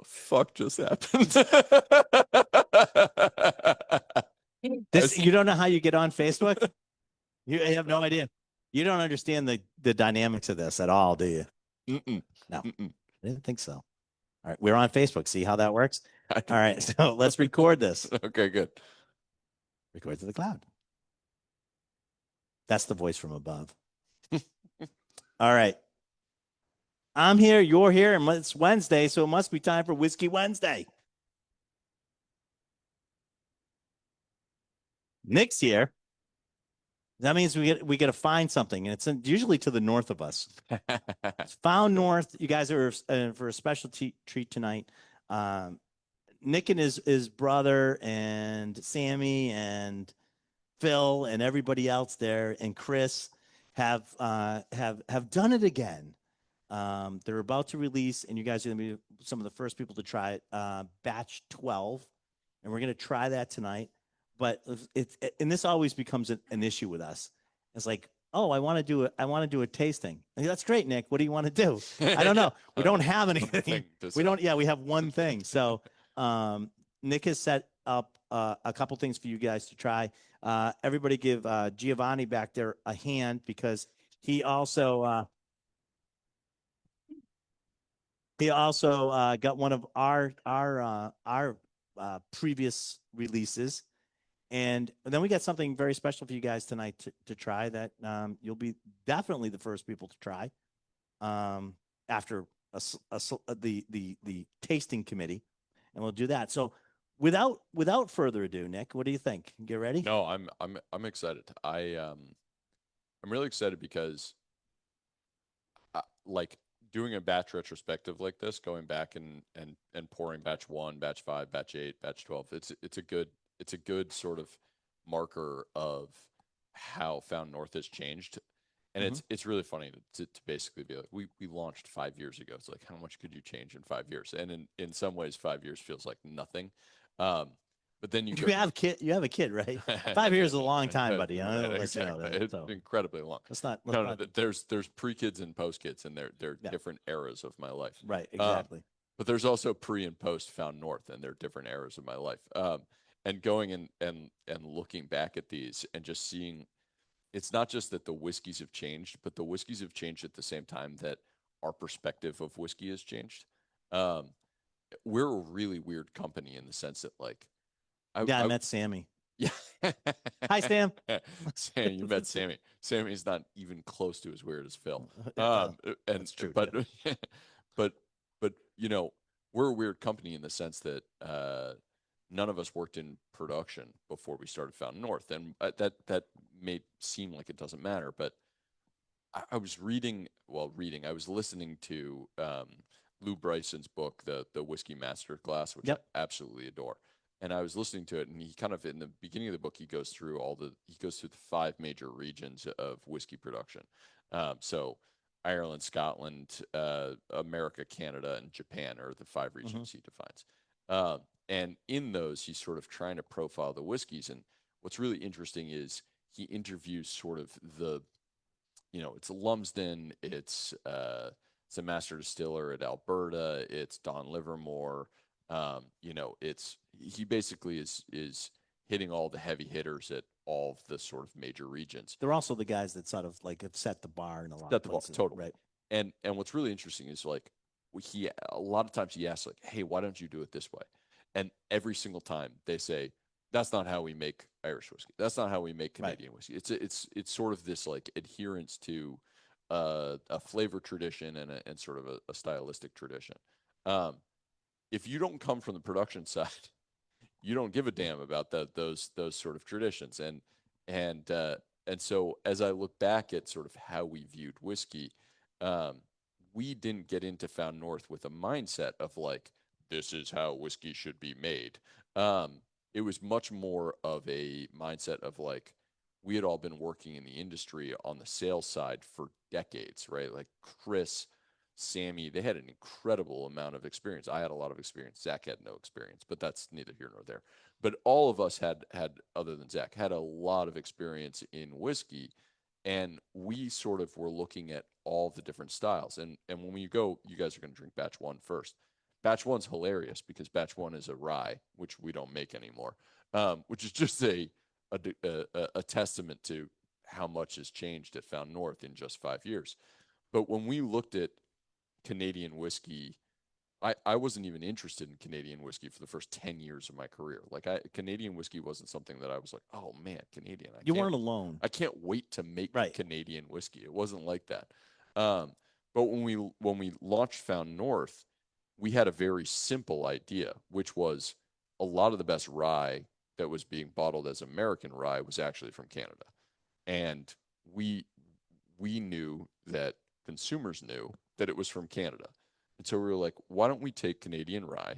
fuck just happened? You don't know how you get on Facebook? You have no idea. You don't understand the dynamics of this at all, do you? Mm-mm. No, Mm-mm. I didn't think so. All right, we're on Facebook. See how that works? All right, so let's record this. Okay, good. Record to the cloud. That's the voice from above. All right. I'm here, you're here, and it's Wednesday, so it must be time for Whiskey Wednesday. Nick's here. That means we get to find something, and it's usually to the north of us. It's found north. You guys are for a special treat tonight. Nick and his brother and Sammy and Phil and everybody else there and Chris have done it again. They're about to release, and you guys are going to be some of the first people to try it. Batch 12, and we're going to try that tonight. But and this always becomes an issue with us. It's like, oh, I want to do a tasting. That's great, Nick. What do you want to do? I don't know. We don't have anything. We don't. Yeah, we have one thing. So Nick has set up a couple things for you guys to try. Everybody give Giovanni back there a hand because he also got one of our previous releases, and then we got something very special for you guys tonight to try that you'll be definitely the first people to try after the tasting committee, and we'll do that. So without further ado, Nick, what do you think? Get ready? No, I'm excited. I'm really excited because like doing a batch retrospective like this, going back and pouring batch 1, batch 5, batch 8, batch 12. It's a good sort of marker of how Found North has changed. And it's really funny to basically be like, we launched 5 years ago. It's like, how much could you change in 5 years? And in some ways, 5 years feels like nothing. But then you have a kid, right? 5 years is a long time, buddy. I don't exactly. It's so. incredibly long. Let's not. No. There's pre-kids and post-kids, and they're different eras of my life. Right. Exactly. But there's also pre and post Found North, and they're different eras of my life. And going and looking back at these and just seeing, it's not just that the whiskeys have changed, but the whiskeys have changed at the same time that our perspective of whiskey has changed. Um, we're a really weird company in the sense that, like, I met Sammy. Yeah. Hi, Sam. Sam, you met Sammy. Sammy's not even close to as weird as Phil. And That's true. But, but, you know, we're a weird company in the sense that none of us worked in production before we started Found North, and that may seem like it doesn't matter, but I was I was listening to Lou Bryson's book, the Whiskey Master Class, which I absolutely adore. And I was listening to it, and he kind of, in the beginning of the book, he goes through the 5 major regions of whiskey production. So Ireland, Scotland, America, Canada, and Japan are the 5 regions he defines. And in those, he's sort of trying to profile the whiskeys. And what's really interesting is he interviews sort of it's Lumsden, it's a master distiller at Alberta, it's Don Livermore. He basically is hitting all the heavy hitters at all of the sort of major regions. They're also the guys that sort of like have set the bar in a lot of places. Totally. Right. And what's really interesting is, like, a lot of times he asks, like, hey, why don't you do it this way? And every single time they say, that's not how we make Irish whiskey. That's not how we make Canadian whiskey. It's sort of this, like, adherence to a flavor tradition and sort of a stylistic tradition. If you don't come from the production side, you don't give a damn about those sort of traditions. And so as I look back at sort of how we viewed whiskey, we didn't get into Found North with a mindset of, like, this is how whiskey should be made. It was much more of a mindset of, like, we had all been working in the industry on the sales side for decades, right? Like Chris, Sammy, they had an incredible amount of experience. I had a lot of experience. Zach had no experience, but that's neither here nor there. But all of us had, other than Zach, had a lot of experience in whiskey. And we sort of were looking at all the different styles. And when you guys are going to drink batch 1 first. batch one's hilarious because batch one is a rye, which we don't make anymore, which is just a testament to how much has changed at Found North in just 5 years. But when we looked at Canadian whiskey, I wasn't even interested in Canadian whiskey for the first 10 years of my career. Like Canadian whiskey wasn't something that I was like, oh man, Canadian. You weren't alone. I can't wait to make Right. Canadian whiskey. It wasn't like that. But when we launched Found North, we had a very simple idea, which was a lot of the best rye that was being bottled as American rye was actually from Canada. And we knew that consumers knew that it was from Canada. And so we were like, why don't we take Canadian rye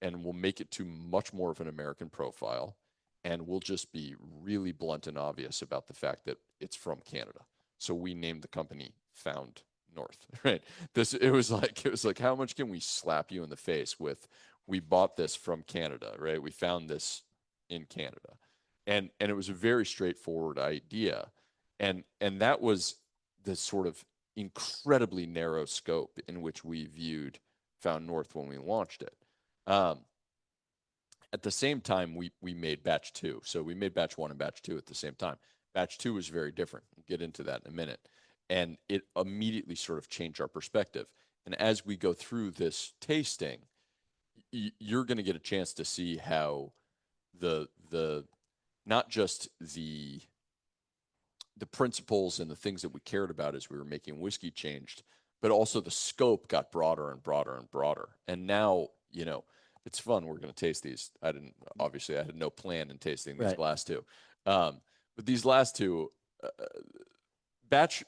and we'll make it to much more of an American profile, and we'll just be really blunt and obvious about the fact that it's from Canada. So we named the company Found North, right? It was like how much can we slap you in the face with, we bought this from Canada, right? We found this in Canada. And it was a very straightforward idea. And that was the sort of incredibly narrow scope in which we viewed Found North when we launched it. At the same time, we made batch two. So we made batch one and batch two at the same time. Batch two was very different. We'll get into that in a minute. And it immediately sort of changed our perspective. And as we go through this tasting, you're going to get a chance to see how the not just the principles and the things that we cared about as we were making whiskey changed, but also the scope got broader and broader and broader. And now, it's fun. We're going to taste these. I had no plan in tasting these last two. But these last two, batch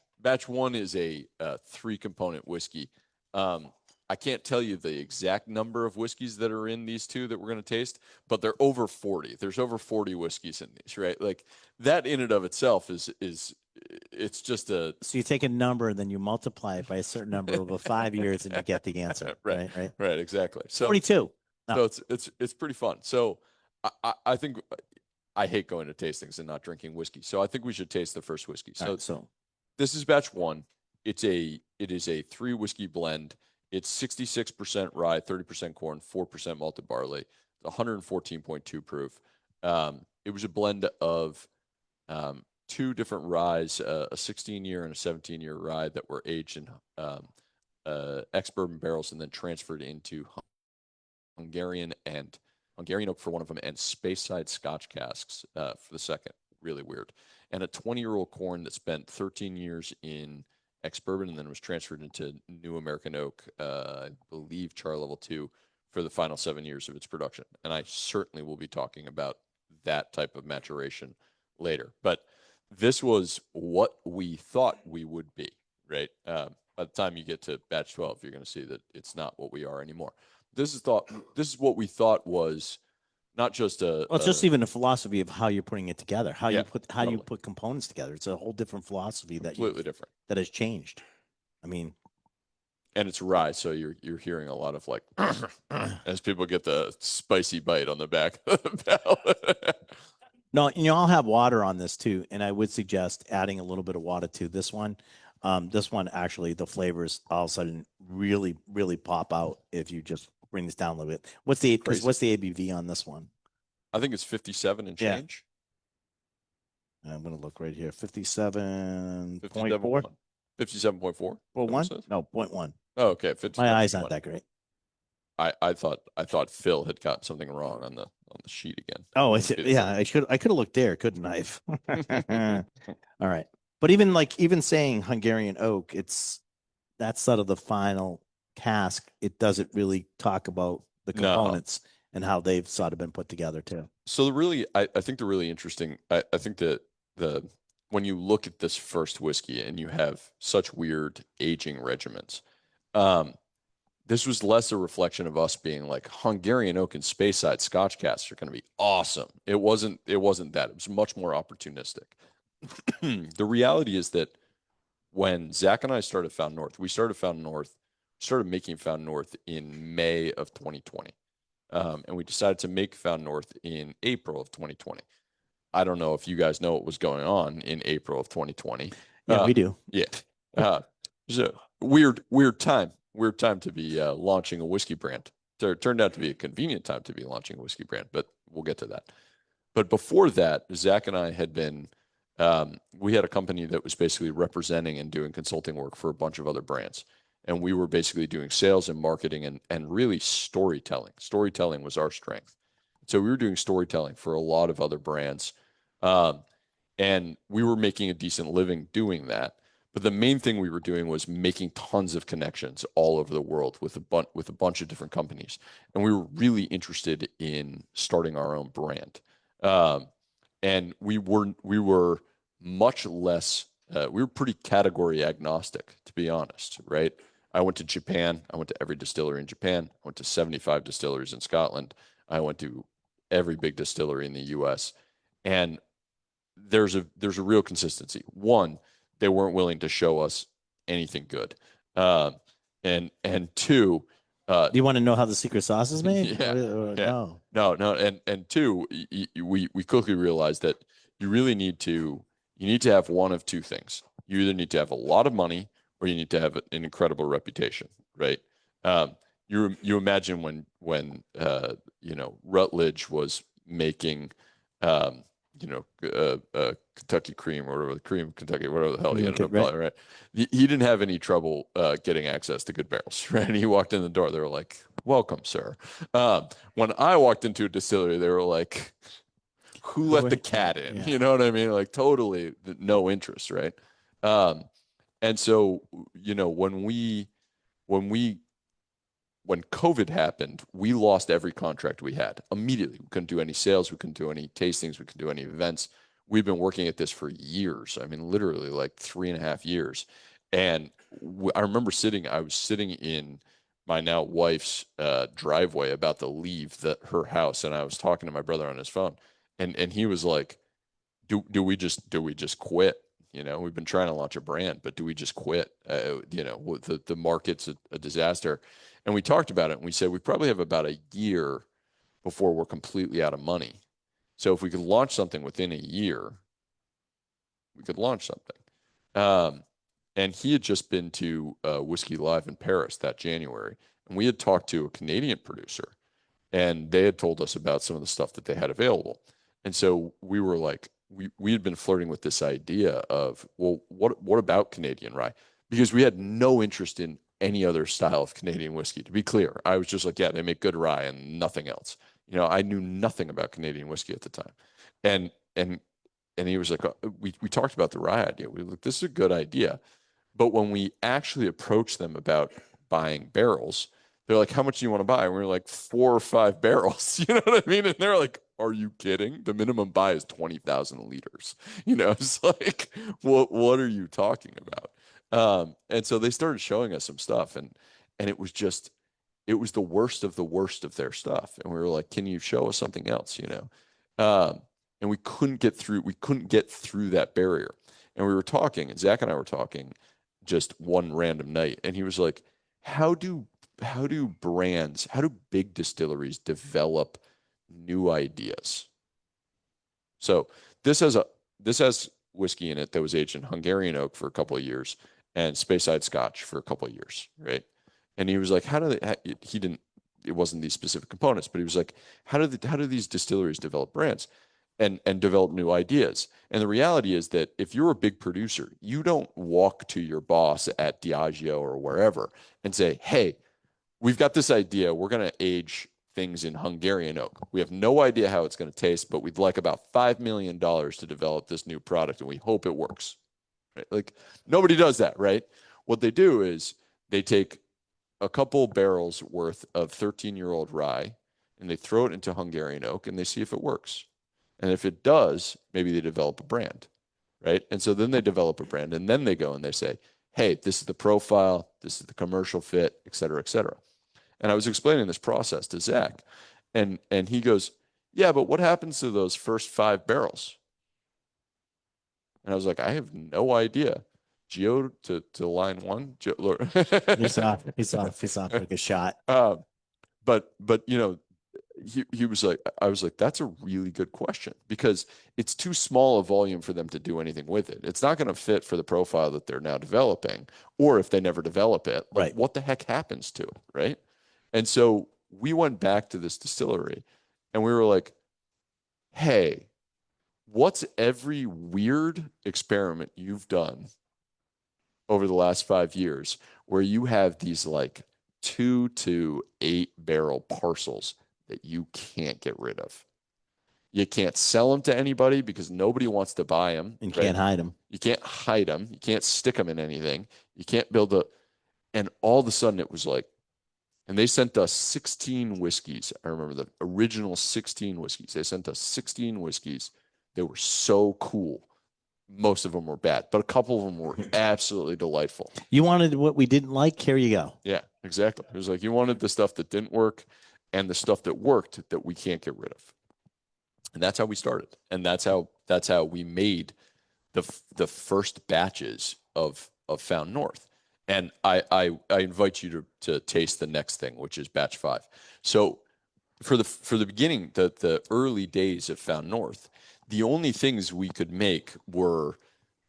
one is a 3-component whiskey. I can't tell you the exact number of whiskeys that are in these two that we're going to taste, but they're over 40. There's over 40 whiskeys in these, right? Like that in and of itself is it's just a. So you take a number and then you multiply it by a certain number over 5 years and you get the answer. Right. Exactly. So 42. No. So it's pretty fun. So I think I hate going to tastings and not drinking whiskey. So I think we should taste the first whiskey. So this is batch one. It is a 3 whiskey blend. It's 66% rye, 30% corn, 4% malted barley, 114.2 proof. It was a blend of 2 different ryes, a 16-year and a 17-year rye that were aged in ex-bourbon barrels and then transferred into Hungarian oak for one of them, and Speyside Scotch casks for the second. Really weird. And a 20-year-old corn that spent 13 years in ex-bourbon and then was transferred into new American oak, I believe char level 2, for the final 7 years of its production. And I certainly will be talking about that type of maturation later. But this was what we thought we would be, right? By the time you get to batch 12, you're going to see that it's not what we are anymore. This is what we thought was not just it's just even a philosophy of how you're putting it together, how you totally. put components together. It's a whole different philosophy completely different that has changed. I mean, and it's rye, so you're hearing a lot of like as people get the spicy bite on the back of the palate. No, I'll have water on this too, and I would suggest adding a little bit of water to this one. This one actually, the flavors all of a sudden really, really pop out if you just bring this down a little bit. What's the ABV on this one? I think it's 57 and change. Yeah. I'm going to look right here. 57.4. 57.4. Well, 1? No, 0.1. Oh, okay. My eyes aren't that great. I thought Phil had gotten something wrong on the sheet again. Oh, yeah. I could have looked there, couldn't I? All right. But even saying Hungarian oak, that's sort of the final cask. It doesn't really talk about the components and how they've sort of been put together too. So I think the really interesting, I think that when you look at this first whiskey and you have such weird aging regimens, this was less a reflection of us being like Hungarian oak and Speyside Scotch casks are going to be awesome. It wasn't that. It was much more opportunistic. The reality is that when Zach and I started Found North, started making Found North in May of 2020. And we decided to make Found North in April of 2020. I don't know if you guys know what was going on in April of 2020. Yeah, we do. Yeah. It was a weird time weird time to be launching a whiskey brand. It turned out to be a convenient time to be launching a whiskey brand, but we'll get to that. But before that, Zach and I had been, we had a company that was basically representing and doing consulting work for a bunch of other brands. And we were basically doing sales and marketing and really storytelling. Storytelling was our strength. So we were doing storytelling for a lot of other brands. Um, and we were making a decent living doing that. But the main thing we were doing was making tons of connections all over the world with a bunch of different companies. And we were really interested in starting our own brand. Um, and we were much less we were pretty category agnostic, to be honest, right? I went to Japan. I went to every distillery in Japan. I went to 75 distilleries in Scotland. I went to every big distillery in the US. And there's a real consistency. One, they weren't willing to show us anything good. Uh, and two, Do you want to know how the secret sauce is made? yeah, yeah, No. no, and two, we quickly realized that you really need to have one of two things. You either need to have a lot of money or you need to have an incredible reputation, right? Um, you imagine when Rutledge was making um, Kentucky cream or whatever, the cream of Kentucky, whatever the hell he ended up Right. calling it, right? He didn't have any trouble getting access to good barrels, right? And he walked in the door, they were like, "Welcome, sir." When I walked into a distillery, they were like, "Who let the cat in?" Yeah. You know what I mean? Like totally no interest, right? Um, and so, when we when COVID happened, we lost every contract we had immediately. We couldn't do any sales. We couldn't do any tastings. We couldn't do any events. We've been working at this for years. I mean, literally like 3.5 years. And I remember I was sitting in my now wife's driveway about to leave her house. And I was talking to my brother on his phone. And he was like, do we just quit? We've been trying to launch a brand, but do we just quit? The market's a disaster. And we talked about it and we said we probably have about a year before we're completely out of money. So if we could launch something within a year, we could launch something. And he had just been to Whiskey Live in Paris that January. And we had talked to a Canadian producer and they had told us about some of the stuff that they had available. And so we were like, we had been flirting with this idea of, well, what about Canadian rye? Because we had no interest in any other style of Canadian whiskey. To be clear, I was just like, yeah, they make good rye and nothing else. I knew nothing about Canadian whiskey at the time. And and and he was like, we talked about the rye idea. We were like, this is a good idea. But when we actually approached them about buying barrels, they're like, how much do you want to buy? And we were like, 4 or 5 barrels. You know what I mean? And they're like, are you kidding? The minimum buy is 20,000 liters. It's like, what are you talking about? And so they started showing us some stuff and it was the worst of the worst of their stuff. And we were like, can you show us something else? And we couldn't get through that barrier. And we were talking, and Zach and I were talking just one random night, and he was like, how do how do big distilleries develop new ideas? So this has whiskey in it that was aged in Hungarian oak for a couple of years and Speyside Scotch for a couple of years, right? And he was like, he didn't, it wasn't these specific components, but he was like, how do these distilleries develop brands and develop new ideas? And the reality is that if you're a big producer, you don't walk to your boss at Diageo or wherever and say, "Hey, we've got this idea. We're going to age things in Hungarian oak. We have no idea how it's going to taste, but we'd like about $5 million to develop this new product, and we hope it works." Right? Like nobody does that, right? What they do is they take a couple barrels worth of 13-year-old rye and they throw it into Hungarian oak and they see if it works. And if it does, maybe they develop a brand, right? And so then they develop a brand and then they go and they say, "Hey, this is the profile, this is the commercial fit, et cetera, et cetera." And I was explaining this process to Zach and he goes, "Yeah, but what happens to those first 5 barrels?" And I was like, "I have no idea." Geo to line one. He's off. He's off. He's off like a shot. But he was like, I was like, that's a really good question because it's too small a volume for them to do anything with it. It's not going to fit for the profile that they're now developing, or if they never develop it, like Right. what the heck happens to it, right? And so we went back to this distillery and we were like, hey, what's every weird experiment you've done over the last 5 years where you have these like 2 to 8 barrel parcels that you can't get rid of? You can't sell them to anybody because nobody wants to buy them, And right? can't hide them. You can't hide them. You can't stick them in anything. You can't build a, and all of a sudden it was like, and they sent us 16 whiskeys. I remember the original 16 whiskeys. They sent us 16 whiskeys. They were so cool. Most of them were bad, but a couple of them were absolutely delightful. You wanted what we didn't like. Here you go. Yeah, exactly. It was like you wanted the stuff that didn't work and the stuff that worked that we can't get rid of. And that's how we started. And that's how we made the first batches of Found North. And I invite you to taste the next thing, which is batch 5. So for the beginning, the early days of Found North, the only things we could make were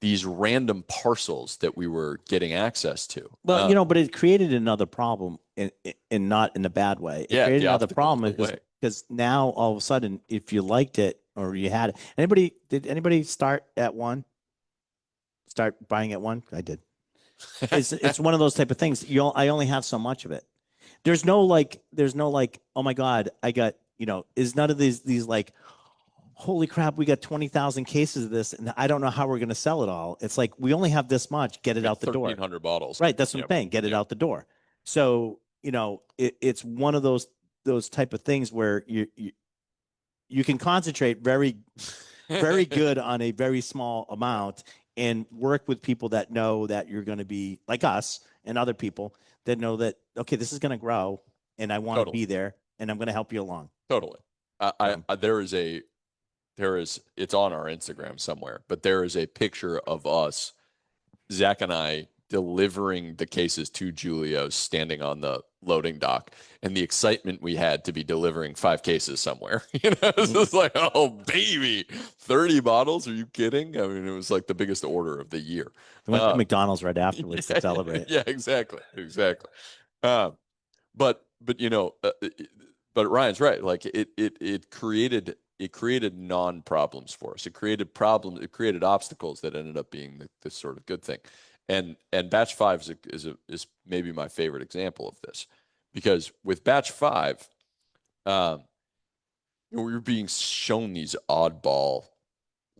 these random parcels that we were getting access to. Well, but it created another problem in not in a bad way. It Yeah, created the another optical problem way. because now all of a sudden, if you liked it or you had it, did anybody start at one? Start buying at one? I did. It's one of those type of things. I only have so much of it. There's no like, oh my God, I got, is none of these like, holy crap, we got 20,000 cases of this and I don't know how we're going to sell it all. It's like, we only have this much, get it out the door. 1,300 bottles. Right. That's what I'm saying. Get it out the door. So, it's one of those type of things where you can concentrate very, very good on a very small amount and work with people that know that you're going to be like us and other people that know that, okay, this is going to grow and I want to be there and I'm going to help you along. Totally. It's on our Instagram somewhere, but there is a picture of us, Zach and I, delivering the cases to Julio standing on the loading dock and the excitement we had to be delivering 5 cases somewhere. It's just like, oh, baby, 30 bottles. Are you kidding? I mean, it was like the biggest order of the year. We went to McDonald's right afterwards to celebrate. Yeah, exactly. Exactly. But Ryan's right. Like it created non-problems for us. It created problems. It created obstacles that ended up being this sort of good thing. And batch 5 is maybe my favorite example of this, because with batch 5, we were being shown these oddball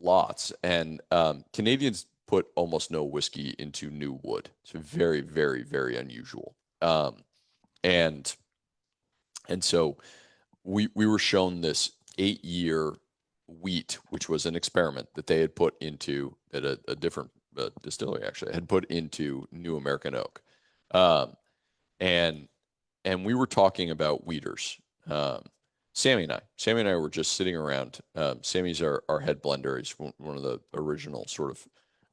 lots, and Canadians put almost no whiskey into new wood. It's very, very, very unusual. And so we were shown this 8-year wheat, which was an experiment that they had put into at a different distillery, actually had put into new American oak. And we were talking about wheaters. Sammy and I were just sitting around. Sammy's our head blender. He's one of the original sort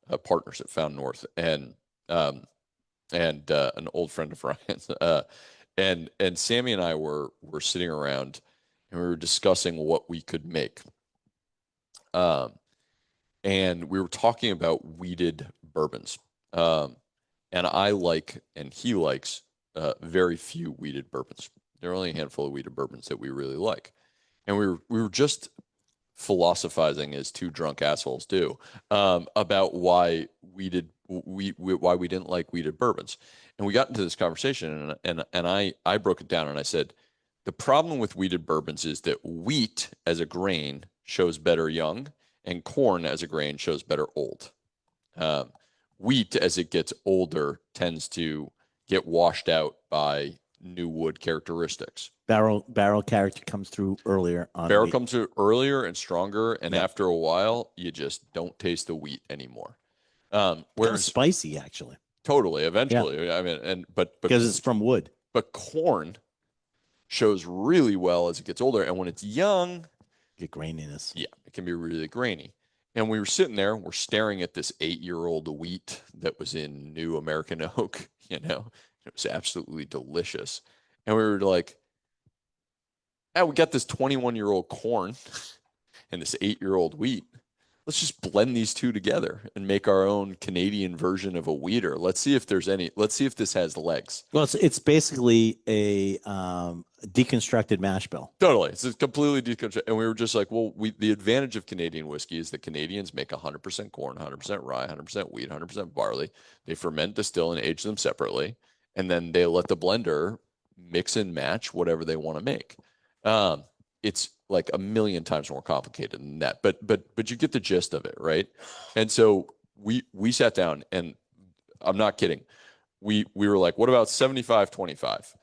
of partners at Found North, and an old friend of Ryan's. And Sammy and I were sitting around and we were discussing what we could make. And we were talking about wheated bourbons. And I like, and he likes, very few wheated bourbons. There are only a handful of wheated bourbons that we really like. And we were just philosophizing, as 2 drunk assholes do, about why we didn't like wheated bourbons. And we got into this conversation, and I broke it down and I said, the problem with wheated bourbons is that wheat as a grain shows better young, and corn as a grain shows better old. Wheat, as it gets older, tends to get washed out by new wood characteristics. Barrel character comes through earlier on. Barrel comes through earlier and stronger, and after a while, you just don't taste the wheat anymore. Whereas spicy, actually. Totally, eventually. I mean, but because it's from wood. But corn shows really well as it gets older, and when it's young, get graininess. Yeah, it can be really grainy. And we were sitting there, we're staring at this 8-year-old wheat that was in new American oak, It was absolutely delicious. And we were like, we got this 21-year-old corn and this 8-year-old wheat. Let's just blend these two together and make our own Canadian version of a wheater. Let's see if this has legs. Well, it's basically a deconstructed mash bill. Totally. It's completely deconstructed. And we were just like, well, the advantage of Canadian whiskey is that Canadians make 100% corn, 100% rye, 100% wheat, 100% barley. They ferment, distill, and age them separately. And then they let the blender mix and match whatever they want to make. It's like a million times more complicated than that. But you get the gist of it, right? And so we sat down, and I'm not kidding. We were like, what about 75-25?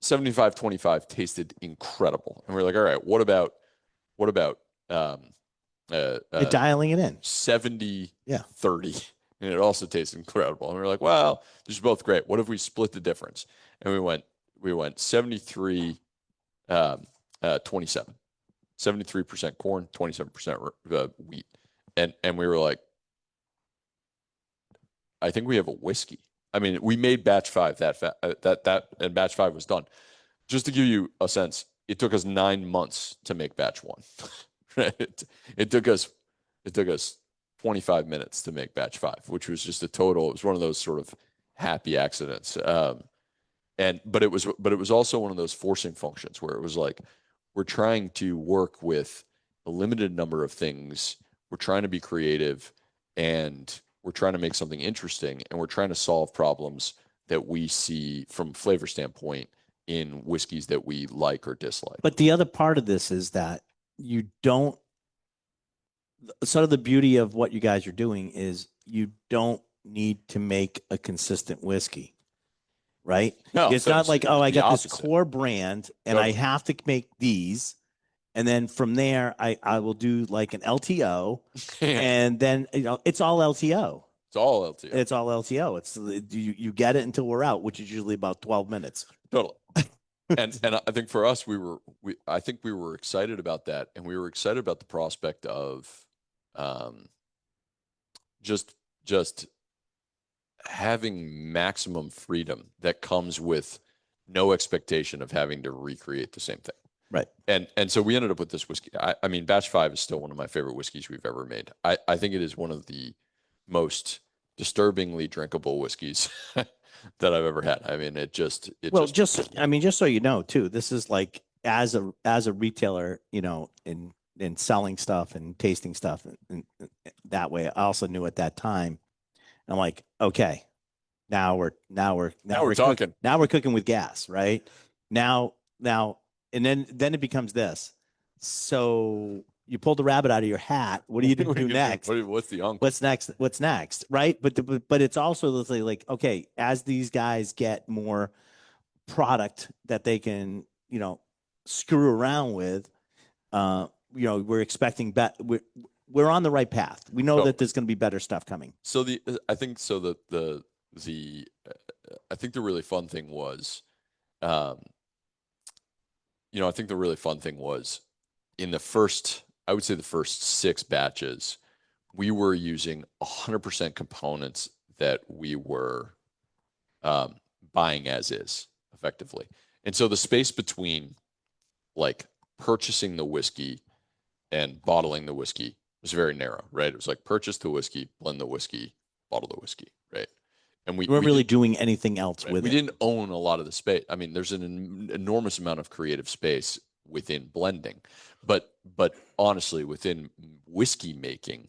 75-25 tasted incredible. And we're like, all right, what about Dialing it in 70-30? Yeah. And it also tasted incredible. And we're like, well, these are both great. What if we split the difference? And we went 73 27, 73% corn, 27% wheat. And we were like, I think we have a whiskey. I mean, we made batch 5 and batch 5 was done. Just to give you a sense, it took us 9 months to make batch 1. It took us 25 minutes to make batch 5, which was just it was one of those sort of happy accidents. But it was also one of those forcing functions where it was like, we're trying to work with a limited number of things. We're trying to be creative, and we're trying to make something interesting, and we're trying to solve problems that we see from a flavor standpoint in whiskeys that we like or dislike. But the other part of this is that you don't, sort of the beauty of what you guys are doing is you don't need to make a consistent whiskey, right? No, it's not like, oh, I got opposite. this core brand and I have to make these. And then from there, I will do like an LTO, and then it's all LTO. It's all LTO. It's all LTO. It's you get it until we're out, which is usually about 12 minutes. Totally. and I think for us, I think we were excited about that, and we were excited about the prospect of, just having maximum freedom that comes with no expectation of having to recreate the same thing. Right. And so we ended up with this whiskey. I mean, batch 5 is still one of my favorite whiskeys we've ever made. I think it is one of the most disturbingly drinkable whiskeys that I've ever had. I mean, just so you know too, this is like as a retailer, in selling stuff and tasting stuff and that way. I also knew at that time, I'm like, okay, now we're talking. Now we're cooking with gas, right? Now, and then it becomes this. So you pulled the rabbit out of your hat. What do you do next? What's the uncle? What's next? Right. But it's also like, okay, as these guys get more product that they can, screw around with, we're expecting we're on the right path. We know that there's going to be better stuff coming. So I think the really fun thing was, I think the really fun thing was in the first 6 batches, we were using 100% components that we were buying as is effectively. And so the space between like purchasing the whiskey and bottling the whiskey was very narrow, right? It was like purchase the whiskey, blend the whiskey, bottle the whiskey, right? And we weren't really doing anything else with it. We didn't own a lot of the space. I me's an enormous amount of creative space within blending, but honestly, within whiskey making,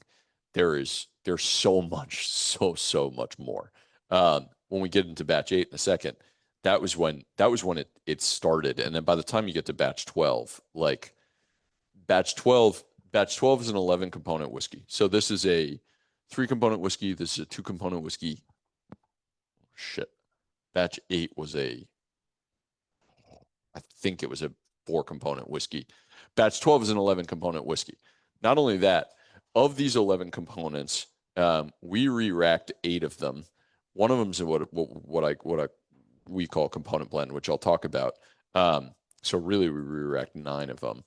there's so much more. When we get into batch 8 in a second, that was when it started, and then by the time you get to batch 12, like batch 12 is an 11 component whiskey. So this is a 3-component whiskey. This is a 2-component whiskey. Shit. Batch 8 was I think it was a 4-component whiskey. Batch 12 is an 11-component whiskey. Not only that, of these 11 components, we re-racked 8 of them. One of them is what we call component blend, which I'll talk about. So really, we re-racked 9 of them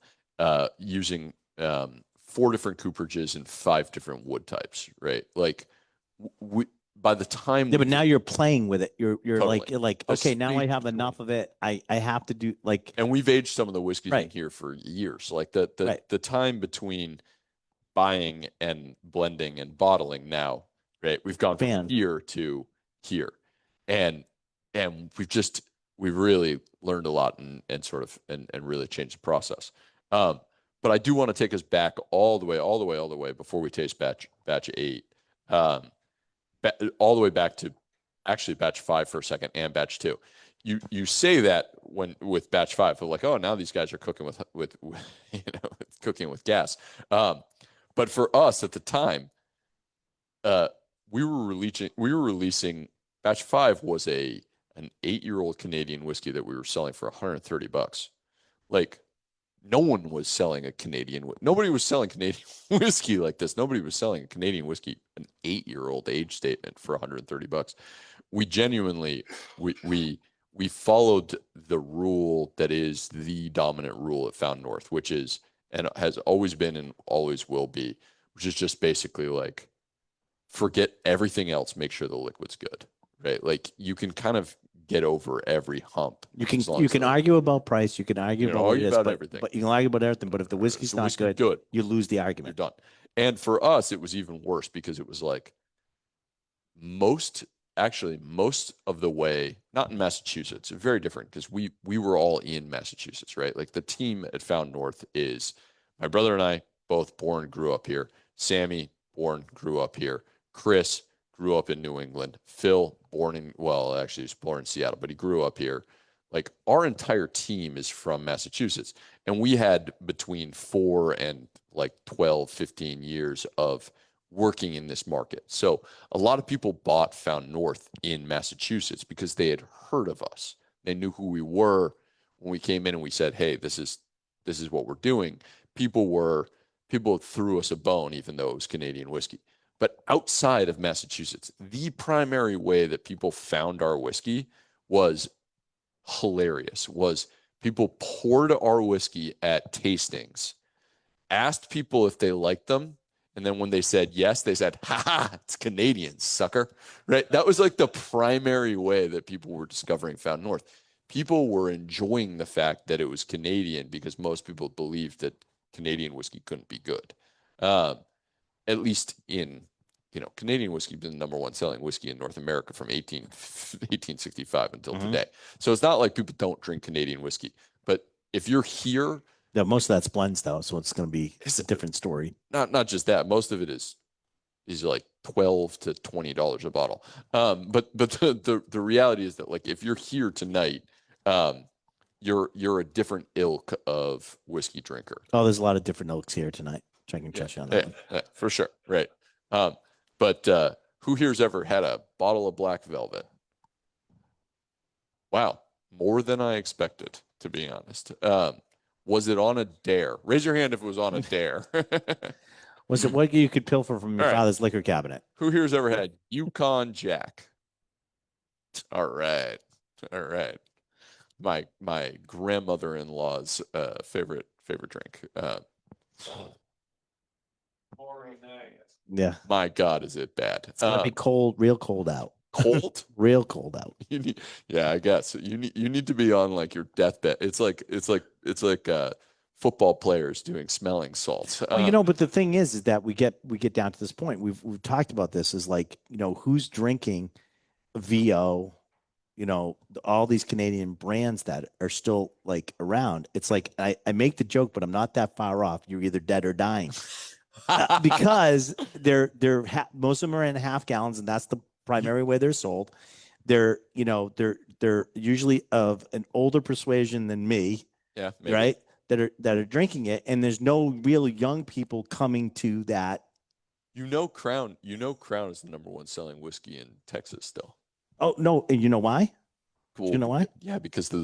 using 4 different cooperages and 5 different wood types. Right, like by the time Yeah, we but now you're playing with it. You're Totally. like, okay, now I have Between- enough of it. I have to do like, and we've aged some of the whiskeys in right, here for years. Like the right. time between buying and blending and bottling now, right? We've gone from Fan. here to here. And we've really learned a lot and sort of and really changed the process. But I do want to take us back all the way before we taste batch 8. Um, all the way back to actually batch 5 for a second and batch 2. You say that when with batch 5, but like, oh, now these guys are cooking with cooking with gas. But for us at the time, uh, we were releasing batch 5 was an 8-year-old Canadian whiskey that we were selling for $130. Like no one was selling nobody was selling Canadian whiskey like this. Nobody was selling a Canadian whiskey, an 8-year-old age statement for $130. We genuinely we followed the rule that is the dominant rule at Found North, which is and has always been and always will be, which is just basically like forget everything else, make sure the liquid's good, right? Like you can kind of get over every hump. You can argue about price. You can argue about what it is, everything. but you can argue about everything. But if the whiskey's not good, you lose the You're argument. done. And for us, it was even worse because it was like most of the way, not in Massachusetts, very different because we were all in Massachusetts, right? Like the team at Found North is my brother and I both born, grew up here. Sammy, born, grew up here. Chris grew up in New England. Phil, actually, he was born in Seattle, but he grew up here. Like our entire team is from Massachusetts. And we had between 4 and like 12, 15 years of working in this market. So a lot of people bought Found North in Massachusetts because they had heard of us. They knew who we were when we came in and we said, "Hey, this is what we're doing." People threw us a bone, even though it was Canadian whiskey. But outside of Massachusetts, the primary way that people found our whiskey was hilarious. Was people poured our whiskey at tastings, asked people if they liked them, and then when they said yes, they said, "Ha ha, it's Canadian, sucker." Right? That was like the primary way that people were discovering Found North. People were enjoying the fact that it was Canadian because most people believed that Canadian whiskey couldn't be good. Um, at least in, Canadian whiskey been the number one selling whiskey in North America from 1865 until today. So it's not like people don't drink Canadian whiskey. But if you're here, Yeah, most of that's blends though, so it's going to be a different story. not just that, most of it is like $12 to $20 a bottle. But the reality is that like if you're here tonight, you're a different ilk of whiskey drinker. Oh, there's a lot of different oaks here tonight. I can trust you on that one. Yeah, for sure. Right. But who here's ever had a bottle of Black Velvet? Wow, more than I expected, to be honest. Was it on a dare? Raise your hand if it was on a dare. Was it what you could pilfer from your All right. father's liquor cabinet? Who here's ever had Yukon Jack? All right. All right. My grandmother-in-law's favorite drink. Yeah. My God, is it bad? It's gonna be cold, real cold out. Cold? Real cold out. Yeah, I guess you need to be on like your deathbed. It's like football players doing smelling salts. Well, but the thing is that we get down to this point. We've talked about this is like, who's drinking VO, all these Canadian brands that are still like around. It's like I make the joke, but I'm not that far off. You're either dead or dying. Because most of them are in half gallons, and that's the primary way they're sold. They're usually of an older persuasion than me, Yeah, maybe. right? That are drinking it, and there's no real young people coming to that. Crown is the number one selling whiskey in Texas still. Oh no, and you know why? Cool. You know why? Yeah, because of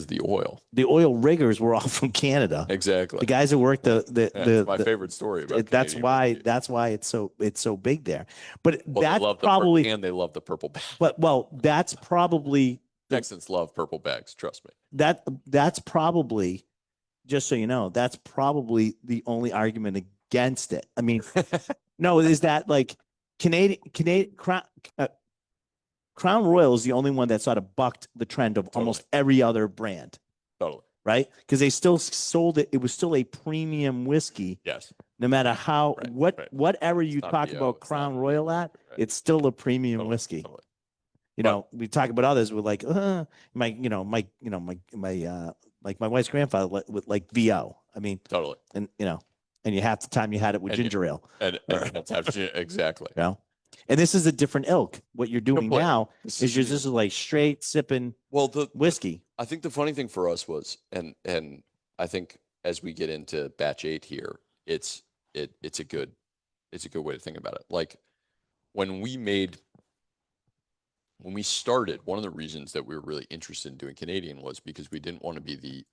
the oil. The oil riggers were all from Canada. Exactly. The guys that worked my favorite story about that's why it's so big there. But that's probably and they love the purple bag. But that's probably Texans love purple bags, trust me. That's probably, just so you know, that's probably the only argument against it. I mean, no, is that like Canadian Crown Royal is the only one that sort of bucked the trend of almost every other brand. Totally. Right? Because they still sold it. It was still a premium whiskey. Yes. No matter how, whatever you talk BO, about Crown Royal at, right. it's still a premium whiskey. Totally. You know, we talk about others with like, like my wife's grandfather with like VO. I mean, totally. And and half the time you had it with ginger ale. And exactly. You know? And this is a different ilk. What you're doing now is this is like straight sipping whiskey. I think the funny thing for us was, and I think as we get into batch 8 here, it's a good way to think about it. Like when we started, one of the reasons that we were really interested in doing Canadian was because we didn't want to be the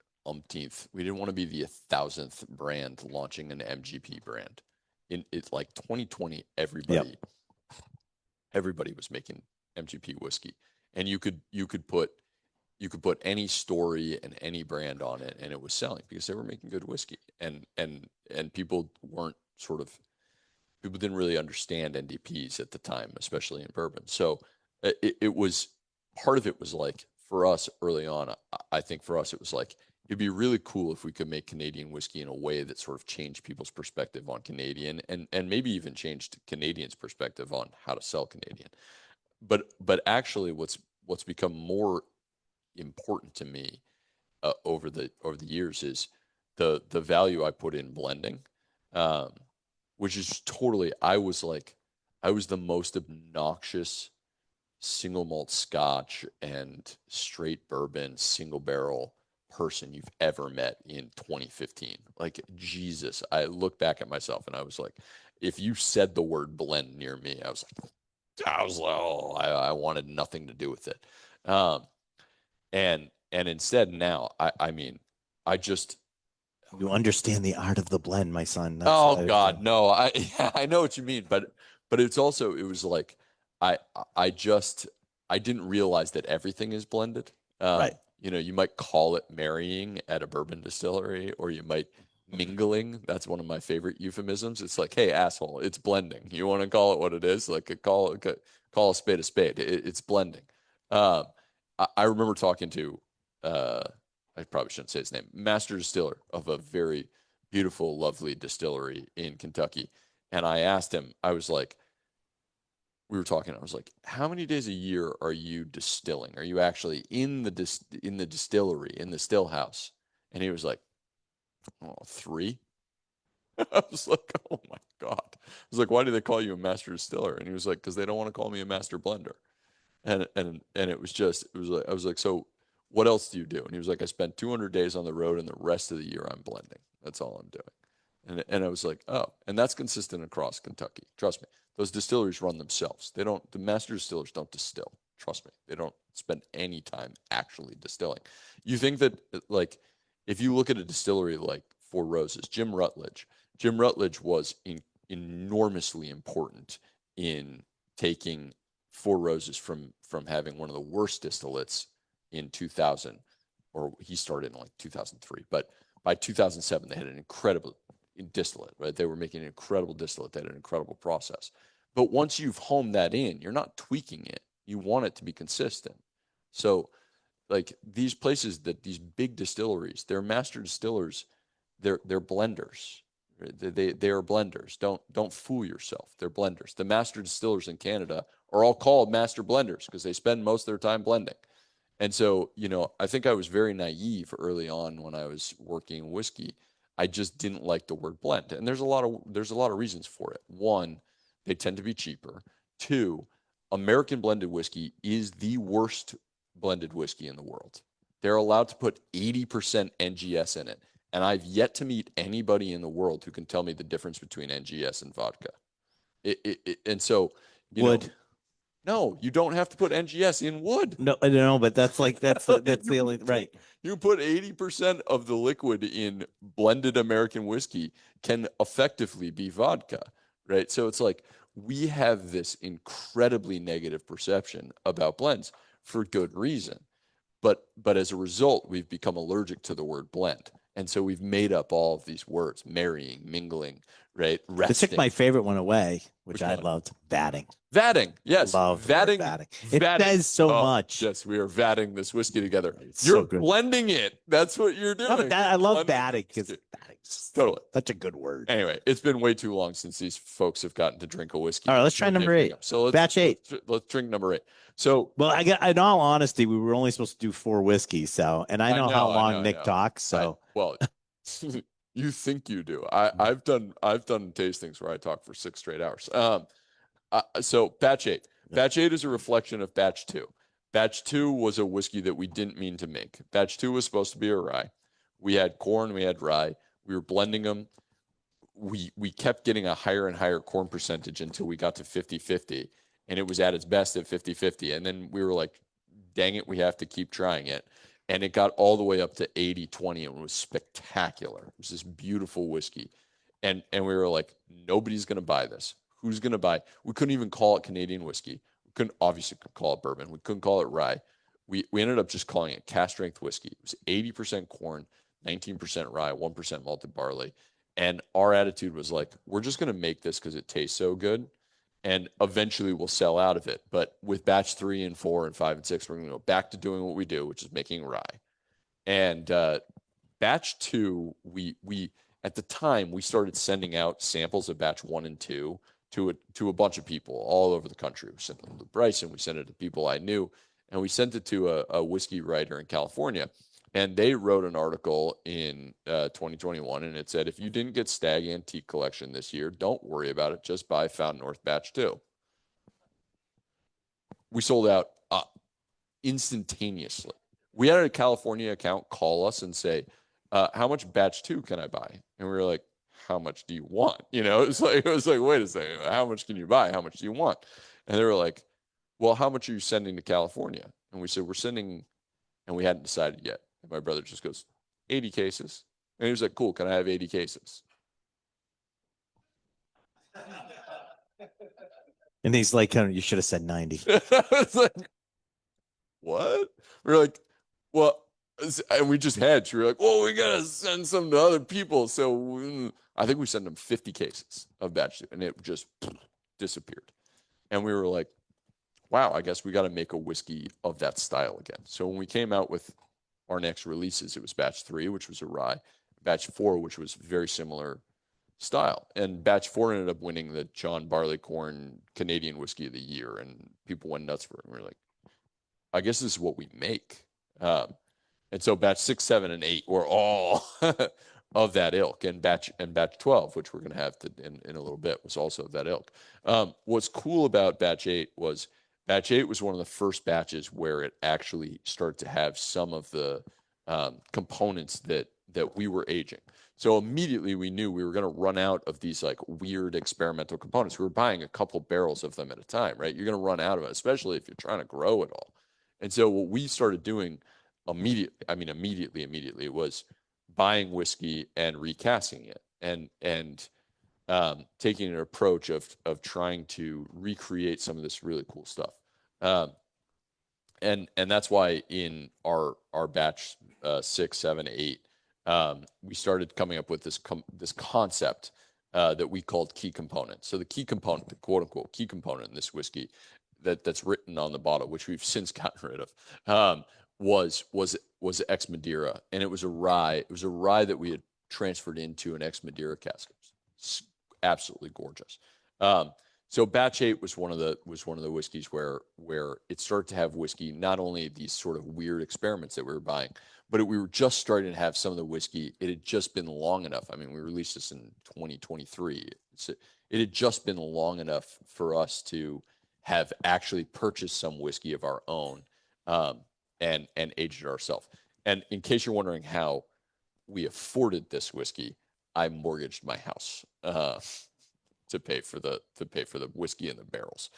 we didn't want to be the 1,000th brand launching an MGP brand. It's like 2020, everybody was making MGP whiskey, and you could put any story and any brand on it, and it was selling because they were making good whiskey, and people didn't really understand NDPs at the time, especially in bourbon. So it was, part of it was like, for us early on, I think for us it was like, it'd be really cool if we could make Canadian whiskey in a way that sort of changed people's perspective on Canadian, and maybe even changed Canadians' perspective on how to sell Canadian. But actually, what's become more important to me over the years is the value I put in blending, which is totally, I was the most obnoxious single malt Scotch and straight bourbon single barrel person you've ever met in 2015. Like, Jesus, I look back at myself and I was like, if you said the word blend near me, I was like, oh, I wanted nothing to do with it. And instead now, I mean, I just, you understand the art of the blend, my son. That's God, no, I know what you mean, but it's also, it was like, I didn't realize that everything is blended. Right. You know, you might call it marrying at a bourbon distillery, or you might mingling. That's one of my favorite euphemisms. It's like, hey, asshole, it's blending. You want to call it what it is? Like, call a spade a spade. It's blending. I remember talking to, I probably shouldn't say his name, master distiller of a very beautiful, lovely distillery in Kentucky. And I asked him, I was like, we were talking, I was like, how many days a year are you distilling? Are you actually in the distillery, in the still house? And he was like, oh, 3. I was like, oh my God. I was like, why do they call you a master distiller? And he was like, because they don't want to call me a master blender. And it was like, I was like, so what else do you do? And he was like, I spend 200 days on the road, and the rest of the year I'm blending. That's all I'm doing. And I was like, oh, and that's consistent across Kentucky. Trust me. Those distilleries run themselves. The master distillers don't distill. Trust me. They don't spend any time actually distilling. You think that, like, if you look at a distillery like Four Roses, Jim Rutledge was enormously important in taking Four Roses from having one of the worst distillates in 2000, or he started in like 2003, but by 2007 they had an incredible distillate, right? They were making an incredible distillate. They had an incredible process. But once you've homed that in, you're not tweaking it. You want it to be consistent. So, like, these places, these big distilleries, they're master distillers. They're blenders. They are blenders. Don't fool yourself. They're blenders. The master distillers in Canada are all called master blenders because they spend most of their time blending. And so, you know, I think I was very naive early on when I was working in whiskey. I just didn't like the word blend. And there's a lot of reasons for it. One, they tend to be cheaper. Two, American blended whiskey is the worst blended whiskey in the world. They're allowed to put 80% NGS in it. And I've yet to meet anybody in the world who can tell me the difference between NGS and vodka. And so, wood. No, you don't have to put NGS in wood. No, but that's the only, right. You put 80% of the liquid in blended American whiskey can effectively be vodka, right? So it's like, we have this incredibly negative perception about blends for good reason. But as a result, we've become allergic to the word blend. And so we've made up all of these words: marrying, mingling, right? They took Resting. my favorite one away, which Which I one? loved, vatting. Vatting. Yes. Love the word Vatting. vatting. It Vatting. says so Oh, much. yes, we are vatting this whiskey together. It's You're so good. blending it. That's what you're doing. No, but I love Blending vatting the because whiskey. vatting's Totally. such a good word. Anyway, it's been way too long since these folks have gotten to drink a whiskey. All right, let's try number 8. So Batch 8. let's drink number 8. So, well, in all honesty, we were only supposed to do 4 whiskeys. So, and I know how long Nick talks. So, well, you think you do. I've done tastings where I talk for 6 straight hours. So batch 8. Batch 8 is a reflection of batch 2. Batch 2 was a whiskey that we didn't mean to make. Batch 2 was supposed to be a rye. We had corn, we had rye. We were blending them. We kept getting a higher and higher corn percentage until we got to 50-50, and it was at its best at 50-50. And then we were like, dang it, we have to keep trying it. And it got all the way up to 80-20 and was spectacular. It was this beautiful whiskey. And we were like, nobody's going to buy this. Who's going to buy? We couldn't even call it Canadian whiskey. We couldn't obviously call it bourbon. We couldn't call it rye. We ended up just calling it cask strength whiskey. It was 80% corn, 19% rye, 1% malted barley. And our attitude was like, we're just going to make this because it tastes so good. And eventually we'll sell out of it. But with batch 3 and 4 and 5 and 6, we're going to go back to doing what we do, which is making rye. And batch 2, we at the time we started sending out samples of batch 1 and 2 to a bunch of people all over the country. We sent them to Bryson, we sent it to people I knew, and we sent it to a whiskey writer in California. And they wrote an article in 2021, and it said, if you didn't get Stag Antique Collection this year, don't worry about it. Just buy Found North Batch 2. We sold out instantaneously. We had a California account call us and say, how much Batch 2 can I buy? And we were like, how much do you want? You know, it was like, wait a second, how much can you buy? How much do you want? And they were like, well, how much are you sending to California? And we said, we're sending, and we hadn't decided yet. And my brother just goes, 80 cases. And he was like, cool, can I have 80 cases? and he's like, you should have said 90. I was like, what? We're like, well, and we just hedged. We were like, well, we got to send some to other people. So I think we sent them 50 cases of batch 2, and it just disappeared. And we were like, wow, I guess we got to make a whiskey of that style again. So when we came out with our next releases, it was batch 3, which was a rye, batch 4, which was very similar style. And batch 4 ended up winning the John Barleycorn Canadian Whiskey of the Year, and people went nuts for it. And we were like, I guess this is what we make. And so batch 6, 7, and 8 were all of that ilk, and batch 12, which we're going to have in a little bit, was also of that ilk. What's cool about batch 8 was batch 8 was one of the first batches where it actually started to have some of the components that we were aging. So immediately we knew we were going to run out of these like weird experimental components. We were buying a couple barrels of them at a time, right? You're going to run out of it, especially if you're trying to grow it all. And so what we started doing immediately was buying whiskey and recasting it and taking an approach of trying to recreate some of this really cool stuff. And that's why in our batch 6, 7, 8, we started coming up with this concept that we called key component. So the key component, the quote unquote key component in this whiskey that's written on the bottle, which we've since gotten rid of, was ex Madeira, and it was a rye. It was a rye that we had transferred into an ex Madeira cask. It's absolutely gorgeous. So batch 8 was one of the whiskeys where it started to have whiskey, not only these sort of weird experiments that we were buying, but we were just starting to have some of the whiskey. It had just been long enough. I mean, we released this in 2023. It had just been long enough for us to have actually purchased some whiskey of our own and aged it ourselves. And in case you're wondering how we afforded this whiskey, I mortgaged my house to pay for the whiskey and the barrels.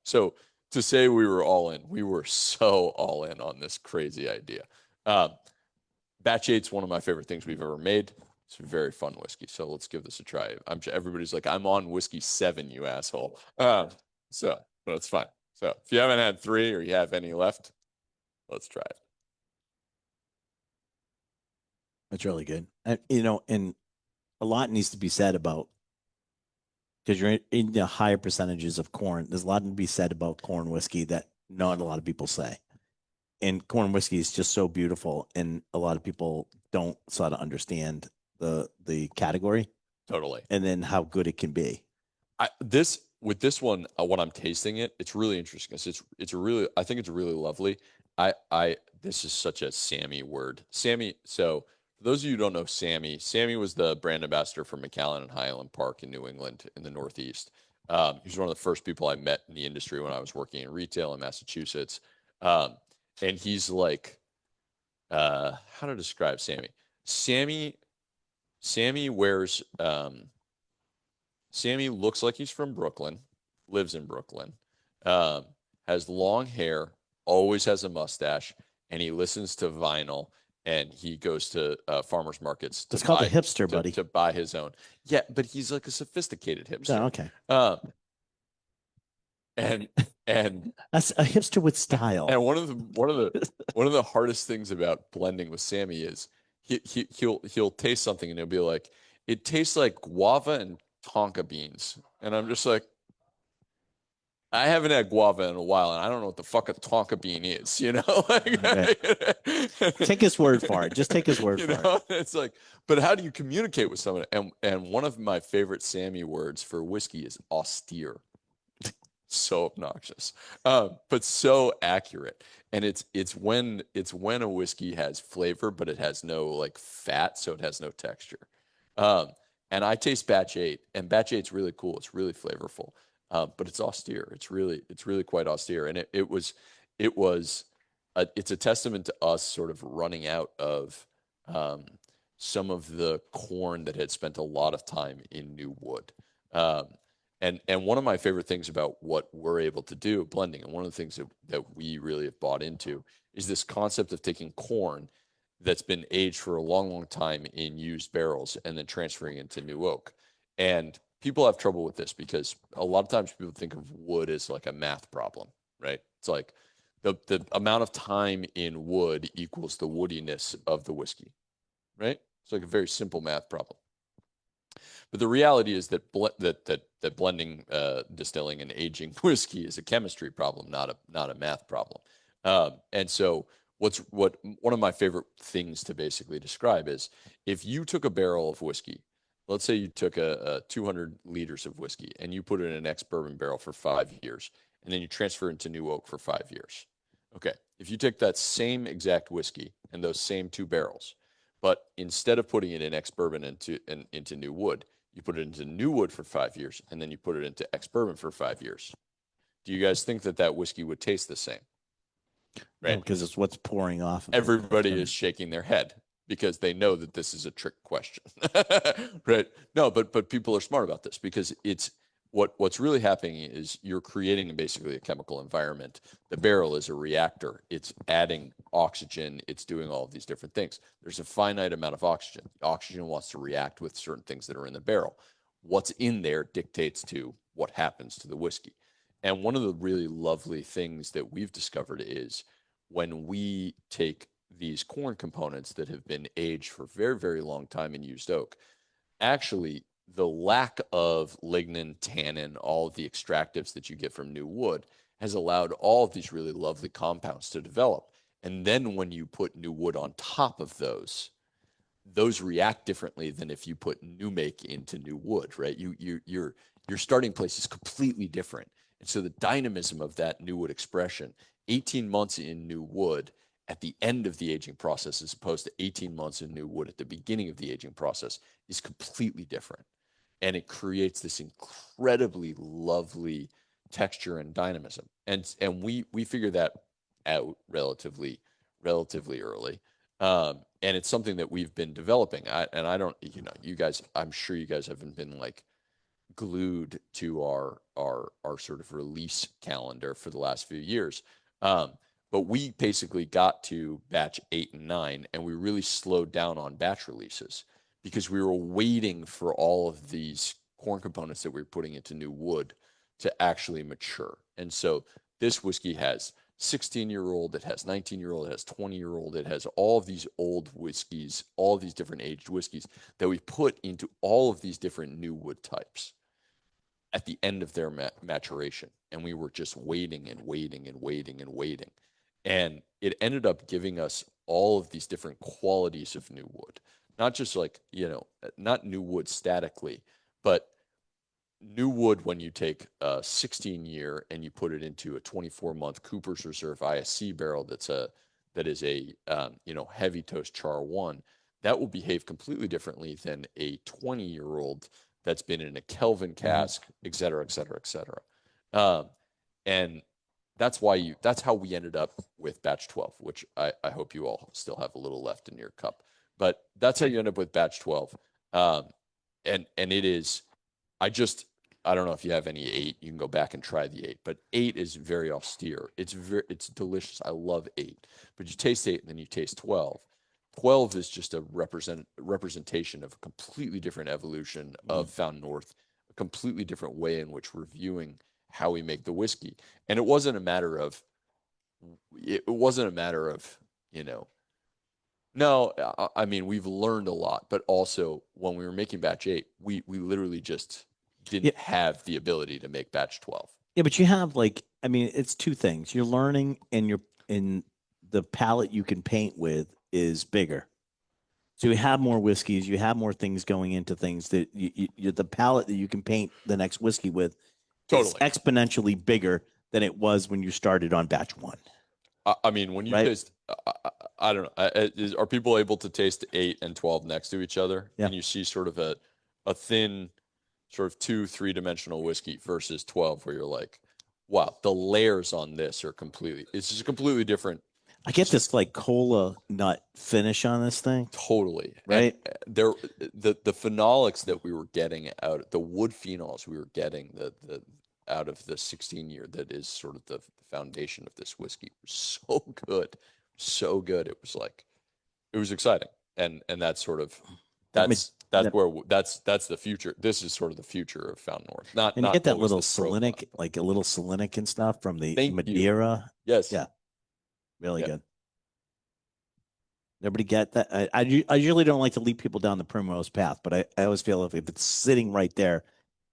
So to say we were all in, we were so all in on this crazy idea. Batch 8's one of my favorite things we've ever made. It's a very fun whiskey. So let's give this a try. I'm sure everybody's like, I'm on whiskey 7, you asshole. So that's fine. So if you haven't had 3 or you have any left, let's try it. That's really good. And and a lot needs to be said about because you're in the higher percentages of corn. There's a lot to be said about corn whiskey that not a lot of people say. And corn whiskey is just so beautiful, and a lot of people don't sort of understand the category Totally. and then how good it can be. With this one, when I'm tasting it, it's really interesting. It's a really, I think it's really lovely. This is such a Sammy word. Sammy. So for those of you who don't know Sammy was the brand ambassador for Macallan and Highland Park in New England in the Northeast. He was one of the first people I met in the industry when I was working in retail in Massachusetts. Um, and he's like, how to describe Sammy? Sammy, Sammy wears, Sammy looks like he's from Brooklyn, lives in Brooklyn, um, has long hair, always has a mustache, and he listens to vinyl. And he goes to farmers markets It's called a hipster, buddy. to buy his own. Yeah, but he's like a sophisticated hipster. Oh, okay. Um, and and That's a hipster with style. and one of the hardest things about blending with Sammy is he'll taste something and he'll be like, it tastes like guava and tonka beans. And I'm just like, I haven't had guava in a while, and I don't know what the fuck a tonka bean is, you know? Take his word for it. Just take his word for it. It's like, but how do you communicate with someone? And one of my favorite Sammy words for whiskey is austere. So obnoxious, but so accurate. And it's when a whiskey has flavor, but it has no like fat, so it has no texture. Um, and I taste batch eight, and batch eight's really cool. It's really flavorful, but it's austere. It's really quite austere. And it was it's a testament to us sort of running out of um, some of the corn that had spent a lot of time in new wood. Um, and one of my favorite things about what we're able to do, blending, and one of the things that we really have bought into is this concept of taking corn that's been aged for a long, long time in used barrels and then transferring into new oak. And people have trouble with this because a lot of times people think of wood as like a math problem, right? It's like the amount of time in wood equals the woodiness of the whiskey, right? It's like a very simple math problem. But the reality is that that blending, distilling, and aging whiskey is a chemistry problem, not a math problem. And so, what one of my favorite things to basically describe is if you took a barrel of whiskey, let's say you took a 200 liters of whiskey and you put it in an ex-bourbon barrel for 5 years, and then you transfer it into new oak for 5 years. Okay, if you take that same exact whiskey and those same two barrels, but instead of putting it in ex-bourbon into new wood, you put it into new wood for 5 years, and then you put it into ex-bourbon for 5 years. Do you guys think that whiskey would taste the same? Right. No, because it's what's pouring off of Everybody is shaking their head because they know that this is a trick question. Right? No, but people are smart about this because it's what's really happening is you're creating basically a chemical environment. The barrel is a reactor. It's adding oxygen. It's doing all of these different things. There's a finite amount of oxygen. The oxygen wants to react with certain things that are in the barrel. What's in there dictates to what happens to the whiskey. And one of the really lovely things that we've discovered is when we take these corn components that have been aged for a very, very long time in used oak, actually the lack of lignin, tannin, all of the extractives that you get from new wood has allowed all of these really lovely compounds to develop. And then when you put new wood on top of those react differently than if you put new make into new wood, right? Your starting place is completely different. And so the dynamism of that new wood expression, 18 months in new wood at the end of the aging process, as opposed to 18 months in new wood at the beginning of the aging process, is completely different. And it creates this incredibly lovely texture and dynamism. And we figure that out relatively early. And it's something that we've been developing. I don't, you guys, I'm sure you guys haven't been like glued to our sort of release calendar for the last few years. But we basically got to batch 8 and 9, and we really slowed down on batch releases because we were waiting for all of these corn components that we were putting into new wood to actually mature. And so this whiskey has 16-year-old, it has 19-year-old, it has 20-year-old, it has all of these old whiskeys, all of these different aged whiskeys that we put into all of these different new wood types at the end of their maturation. And we were just waiting and waiting and waiting and waiting. And it ended up giving us all of these different qualities of new wood, not just like, not new wood statically, but new wood when you take a 16-year and you put it into a 24-month Cooper's Reserve ISC barrel that is a heavy toast char one, that will behave completely differently than a 20-year-old that's been in a Kelvin cask, et cetera, et cetera, et cetera. And that's how we ended up with batch 12, which I hope you all still have a little left in your cup. But that's how you end up with batch 12. And it is, I don't know if you have any 8. You can go back and try the 8, but 8 is very austere. It's delicious. I love 8, but you taste 8 and then you taste 12. 12 is just a representation of a completely different evolution of Found North, a completely different way in which we're viewing how we make the whiskey. And it wasn't a matter of, no, I mean, we've learned a lot, but also when we were making batch 8, we literally just didn't have the ability to make batch 12. Yeah, but you have it's two things. You're learning and the palette you can paint with is bigger. So you have more whiskeys, you have more things going into things that the palette that you can paint the next whiskey with is exponentially bigger than it was when you started on batch 1. I mean, when you taste, I don't know, are people able to taste 8 and 12 next to each other? Yeah. And you see sort of a thin, sort of 2-3-dimensional whiskey versus 12, where you're like, wow, the layers on this are it's just completely different. I get this like cola nut finish on this thing. Totally. Right. And the phenolics that we were getting out, the wood phenols we were getting out of the 16-year that is sort of the foundation of this whiskey was so good. So good. It was exciting. And that's sort of, that's the future. This is sort of the future of Found North. And you get that little salinic, like a little salinic and stuff from the Madeira. Yes. Yeah. Really good. Everybody get that? I usually don't like to lead people down the primrose path, but I always feel if it's sitting right there,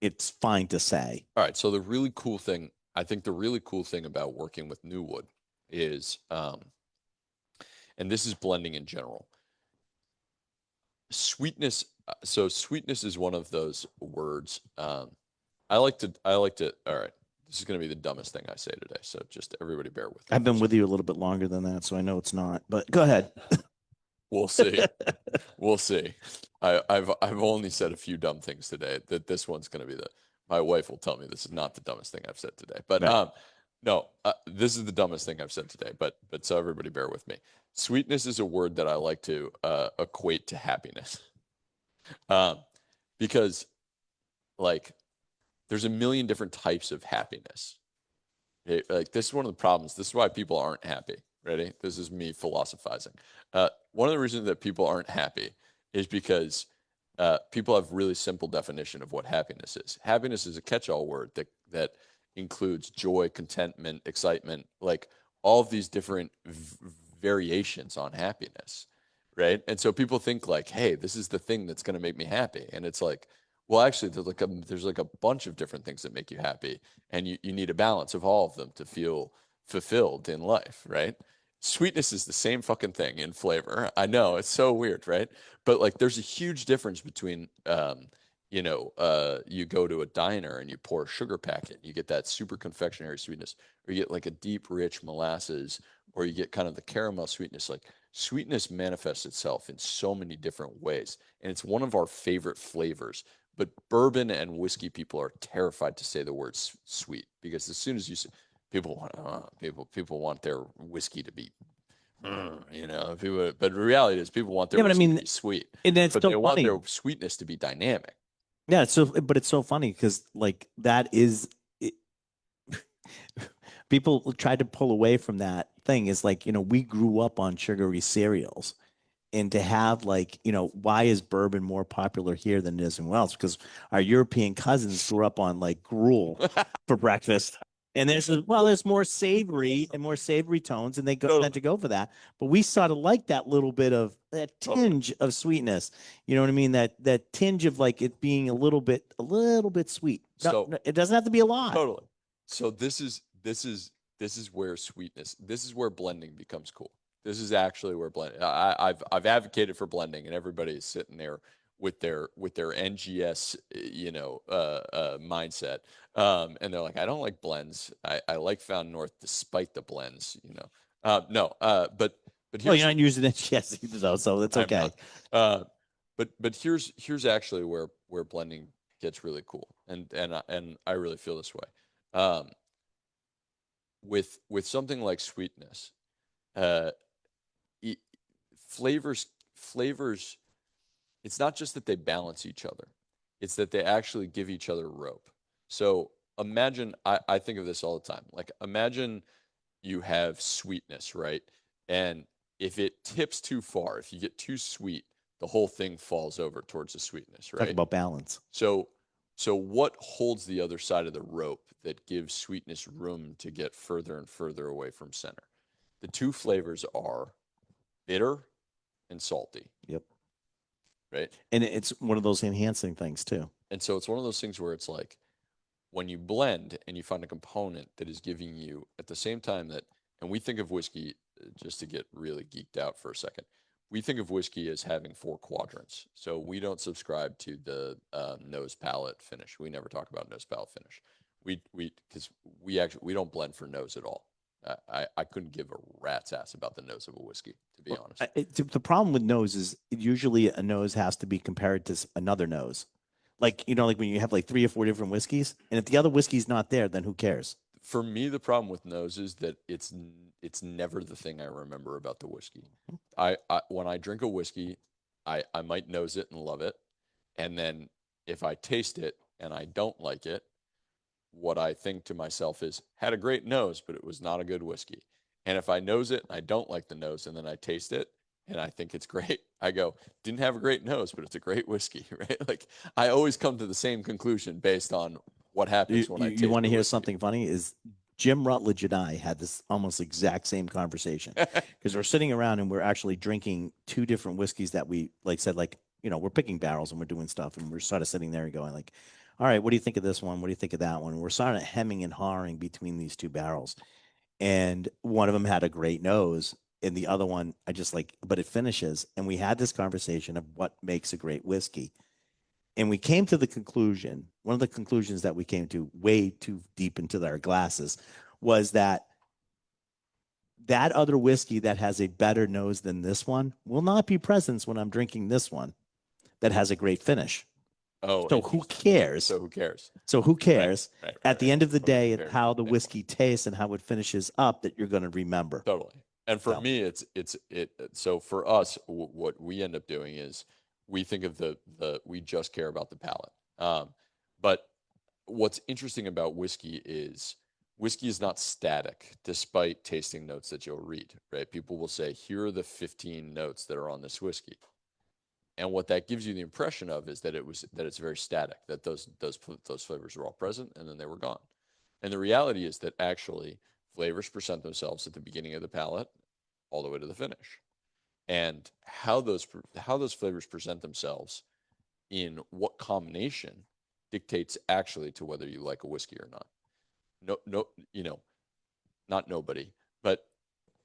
it's fine to say. All right. So the really cool thing about working with new wood is, and this is blending in general, sweetness. So sweetness is one of those words. I like to, all right. This is going to be the dumbest thing I say today. So just everybody bear with me. I've been with you a little bit longer than that, so I know it's not, but go ahead. We'll see. We'll see. I've only said a few dumb things today. That this one's going to be my wife will tell me this is not the dumbest thing I've said today. But right. No, this is the dumbest thing I've said today. But so everybody bear with me. Sweetness is a word that I like to equate to happiness, because like there's a million different types of happiness. Like this is one of the problems. This is why people aren't happy. Ready? This is me philosophizing. One of the reasons that people aren't happy is because people have really simple definition of what happiness is. Happiness is a catch-all word that includes joy, contentment, excitement, like all of these different variations on happiness, right? And so people think like, hey, this is the thing that's going to make me happy. And it's like, well, actually, there's like a bunch of different things that make you happy, and you need a balance of all of them to feel fulfilled in life, right? Sweetness is the same fucking thing in flavor. I know it's so weird, right? But like, there's a huge difference between, you go to a diner and you pour a sugar packet, you get that super confectionery sweetness, or you get like a deep, rich molasses, or you get kind of the caramel sweetness. Like sweetness manifests itself in so many different ways, and it's one of our favorite flavors. But bourbon and whiskey people are terrified to say the word sweet, because as soon as you say, people want their whiskey to be, but the reality is people want their whiskey to be sweet, and it's but so they funny. want their sweetness to be dynamic. Yeah, but it's so funny because like that is people try to pull away from that thing. Is like, we grew up on sugary cereals, and to have like, why is bourbon more popular here than it is anywhere else? Because our European cousins grew up on like gruel for breakfast. And there's more savory and more savory tones, and they Totally. tend to go for that. But we sort of like that little bit of that Totally. tinge of sweetness. You know what I mean? That tinge of like it being a little bit sweet. So No, it doesn't have to be a lot. totally. So this is where sweetness. This is where blending becomes cool. This is actually where blending. I've advocated for blending, and everybody is sitting there with their NGS, mindset, and they're like, I don't like blends. I like Found North despite the blends. No, but Well, here's you're not using it yes either though, so that's I'm okay. not. But here's actually where blending gets really cool, and I really feel this way. Um, with something like sweetness, uh, e- flavors. It's not just that they balance each other; it's that they actually give each other rope. So imagine, I think of this all the time. Like imagine you have sweetness, right? And if it tips too far, if you get too sweet, the whole thing falls over towards the sweetness, Talk right? about balance. So, so what holds the other side of the rope that gives sweetness room to get further and further away from center? The two flavors are bitter and salty, Yep. right? And it's one of those enhancing things too. And so it's one of those things where it's like when you blend and you find a component that is giving you at the same time that, and we think of whiskey, just to get really geeked out for a second, we think of whiskey as having four quadrants. So we don't subscribe to the nose palate finish. We never talk about nose palate finish. Because we don't blend for nose at all. I couldn't give a rat's ass about the nose of a whiskey, to be honest. The problem with nose is usually a nose has to be compared to another nose. Like, like when you have like 3 or 4 different whiskeys, and if the other whiskey's not there, then who cares? For me, the problem with nose is that it's never the thing I remember about the whiskey. I when I drink a whiskey, I might nose it and love it, and then if I taste it and I don't like it, what I think to myself is had a great nose, but it was not a good whiskey. And if I nose it and I don't like the nose, and then I taste it and I think it's great, I go, didn't have a great nose, but it's a great whiskey, right? Like I always come to the same conclusion based on what happens when I taste You want to the hear whiskey. something funny? Is Jim Rutledge and I had this almost exact same conversation because we're sitting around and we're actually drinking 2 different whiskeys that we said we're picking barrels and we're doing stuff and we're sort of sitting there and going like, all right, what do you think of this one? What do you think of that one? And we're sort of hemming and hawing between these 2 barrels, and one of them had a great nose. And the other one, I just but it finishes. And we had this conversation of what makes a great whiskey. And we came to the conclusion, one of the conclusions that we came to way too deep into our glasses was that other whiskey that has a better nose than this one will not be present when I'm drinking this one that has a great finish. Oh, so who cares? So who cares? So who cares? Right, At the end of the day, cares? how the whiskey tastes and how it finishes up that you're going to remember. Totally. And for So. me, so for us, what we end up doing is we think of we just care about the palate. But what's interesting about whiskey is not static, despite tasting notes that you'll read, right? People will say, here are the 15 notes that are on this whiskey. And what that gives you the impression of is that it's very static, that those flavors were all present and then they were gone. And the reality is that actually flavors present themselves at the beginning of the palate all the way to the finish. And how those flavors present themselves in what combination dictates actually to whether you like a whiskey or not. No, not nobody, but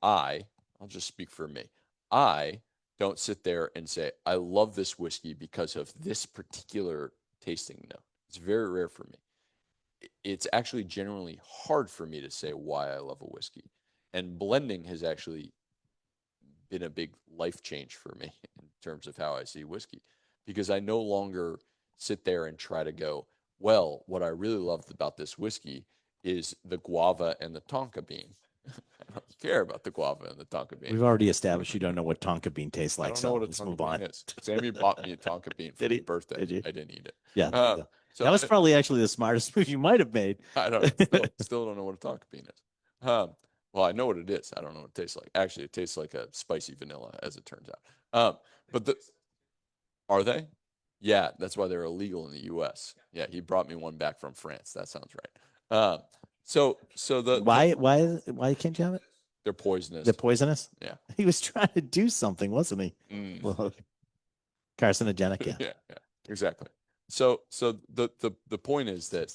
I'll just speak for me. I don't sit there and say, I love this whiskey because of this particular tasting note. It's very rare for me. It's actually generally hard for me to say why I love a whiskey. And blending has actually been a big life change for me in terms of how I see whiskey, because I no longer sit there and try to go, well, what I really loved about this whiskey is the guava and the tonka bean. I don't care about the guava and the tonka bean. We've already established you don't know what tonka bean tastes like. I don't know what a let's tonka move bean on. is. Sammy bought me a tonka bean for my birthday. Did you? I didn't eat it. Yeah. So that was probably actually the smartest move you might have made. I still don't know what a tonka bean is. Well, I know what it is. I don't know what it tastes like. Actually, it tastes like a spicy vanilla, as it turns out. But are they? Yeah, that's why they're illegal in the U.S. Yeah, he brought me one back from France. That sounds right. So Why can't you have it? they're poisonous. The poisonous? Yeah. He was trying to do something, wasn't he? Mm. Well, carcinogenic, yeah. Yeah, exactly. So the point is that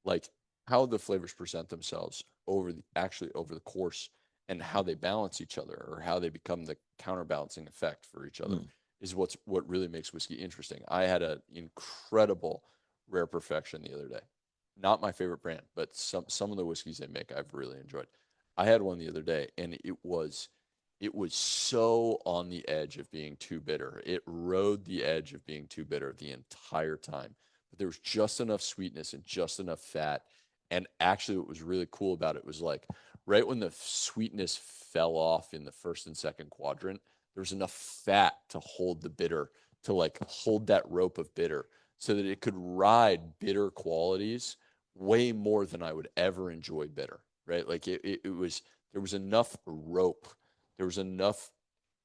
like how the flavors present themselves over the course and how they balance each other or how they become the counterbalancing effect for each other is what really makes whiskey interesting. I had an incredible rare perfection the other day. Not my favorite brand, but some of the whiskeys they make I've really enjoyed. I had one the other day and it was so on the edge of being too bitter. It rode the edge of being too bitter the entire time. But there was just enough sweetness and just enough fat. And actually, what was really cool about it was like right when the sweetness fell off in the first and second quadrant, there was enough fat to hold the bitter, to like hold that rope of bitter so that it could ride bitter qualities way more than I would ever enjoy bitter, right? Like there was enough rope, there was enough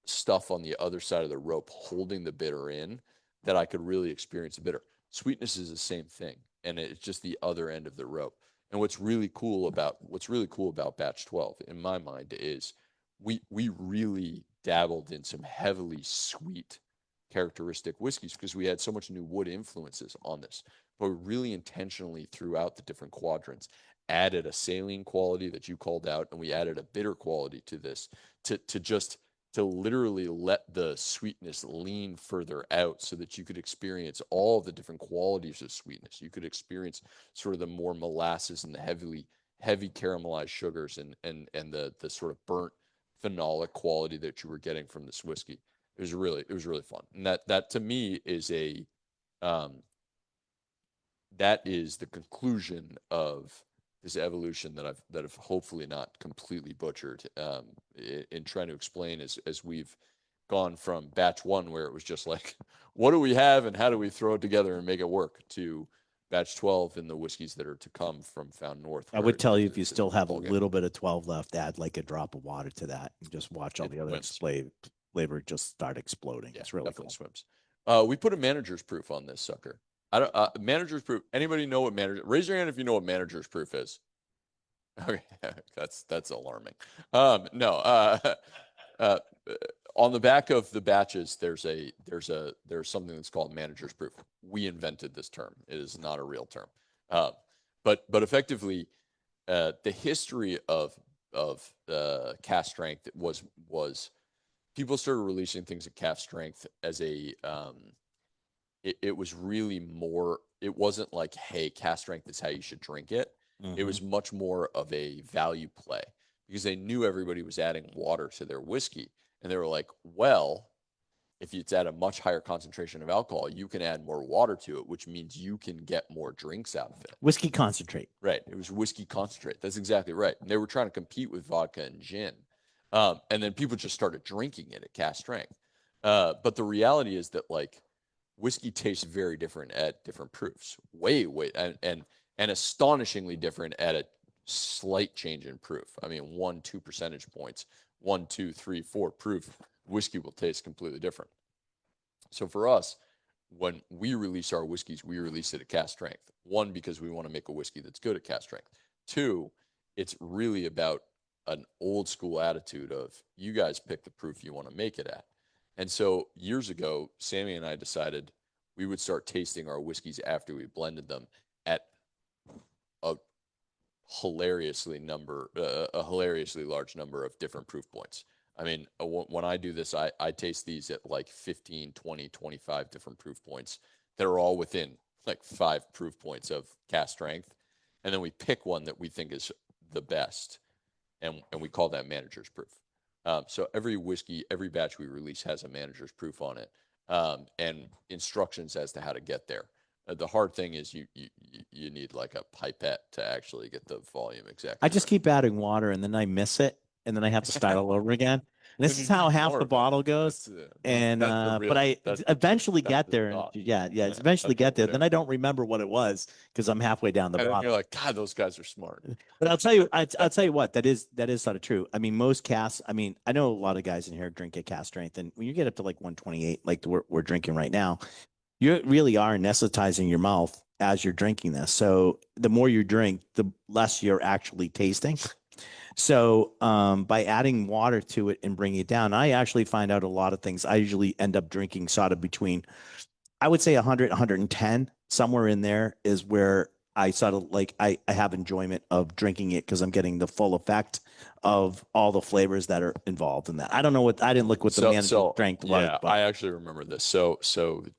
stuff on the other side of the rope holding the bitter in that I could really experience the bitter. Sweetness is the same thing, and it's just the other end of the rope. And what's really cool about batch 12 in my mind is we really dabbled in some heavily sweet characteristic whiskeys because we had so much new wood influences on this. But we really intentionally throughout the different quadrants added a saline quality that you called out, and we added a bitter quality to this to literally let the sweetness lean further out so that you could experience all the different qualities of sweetness. You could experience sort of the more molasses and the heavy caramelized sugars and the sort of burnt phenolic quality that you were getting from this whiskey. It was really fun. And that to me is um that is the conclusion of this evolution that I've hopefully not completely butchered in trying to explain as we've gone from batch one where it was just like, what do we have and how do we throw it together and make it work, to batch 12 and the whiskeys that are to come from Found North. I would tell you if you it's still have a ballgame. little bit of 12 left, add like a drop of water to that and just watch all It the other swims. flavor just start exploding. Yeah, It's really definitely cool. swims. We put a manager's proof on this sucker. I don't manager's proof. Anybody know what manager? Raise your hand if you know what manager's proof is. Okay, that's alarming. No, uh, on the back of the batches, there's something that's called manager's proof. We invented this term. It is not a real term. But effectively, the history of cast strength was people started releasing things at calf strength as it was really more, it wasn't like, hey, cast strength is how you should drink it. It was much more of a value play because they knew everybody was adding water to their whiskey. And they were like, well, if it's at a much higher concentration of alcohol, you can add more water to it, which means you can get more drinks out of it. Whiskey concentrate. Right. It was whiskey concentrate. That's exactly right. And they were trying to compete with vodka and gin. And then people just started drinking it at cast strength. But the reality is that like whiskey tastes very different at different proofs. Way, and astonishingly different at a slight change in proof. I mean, 1, 2 percentage points, 1, 2, 3, 4 proof, whiskey will taste completely different. So for us, when we release our whiskeys, we release it at cast strength. One, because we want to make a whiskey that's good at cast strength. Two, it's really about an old school attitude of you guys pick the proof you want to make it at. And so years ago, Sammy and I decided we would start tasting our whiskeys after we blended them at a hilariously large number of different proof points. I mean, when I do this, I taste these at like 15, 20, 25 different proof points that are all within like 5 proof points of cast strength. And then we pick one that we think is the best, and we call that manager's proof. So every whiskey, every batch we release has a manager's proof on it, and instructions as to how to get there. The hard thing is you need like a pipette to actually get the volume exactly. I just right. keep adding water and then I miss it and then I have to start all over again. And this is how half the bottle goes. And but I eventually get there. And it's eventually get there. Then I don't remember what it was because I'm halfway down the And then bottle. you're like, God, those guys are smart. But I'll tell you, I'll tell you what, that is sort of true. I mean, most casts, I mean, I know a lot of guys in here drink at cast strength, and when you get up to like 128, like we're drinking right now, you really are anesthetizing your mouth as you're drinking this. So the more you drink, the less you're actually tasting. So by adding water to it and bringing it down, I actually find out a lot of things. I usually end up drinking sort of between, I would say 100, 110, somewhere in there is where I sort of like, I have enjoyment of drinking it because I'm getting the full effect of all the flavors that are involved in that. I don't know what, I didn't look what the manager strength was, yeah, but I actually remember this. So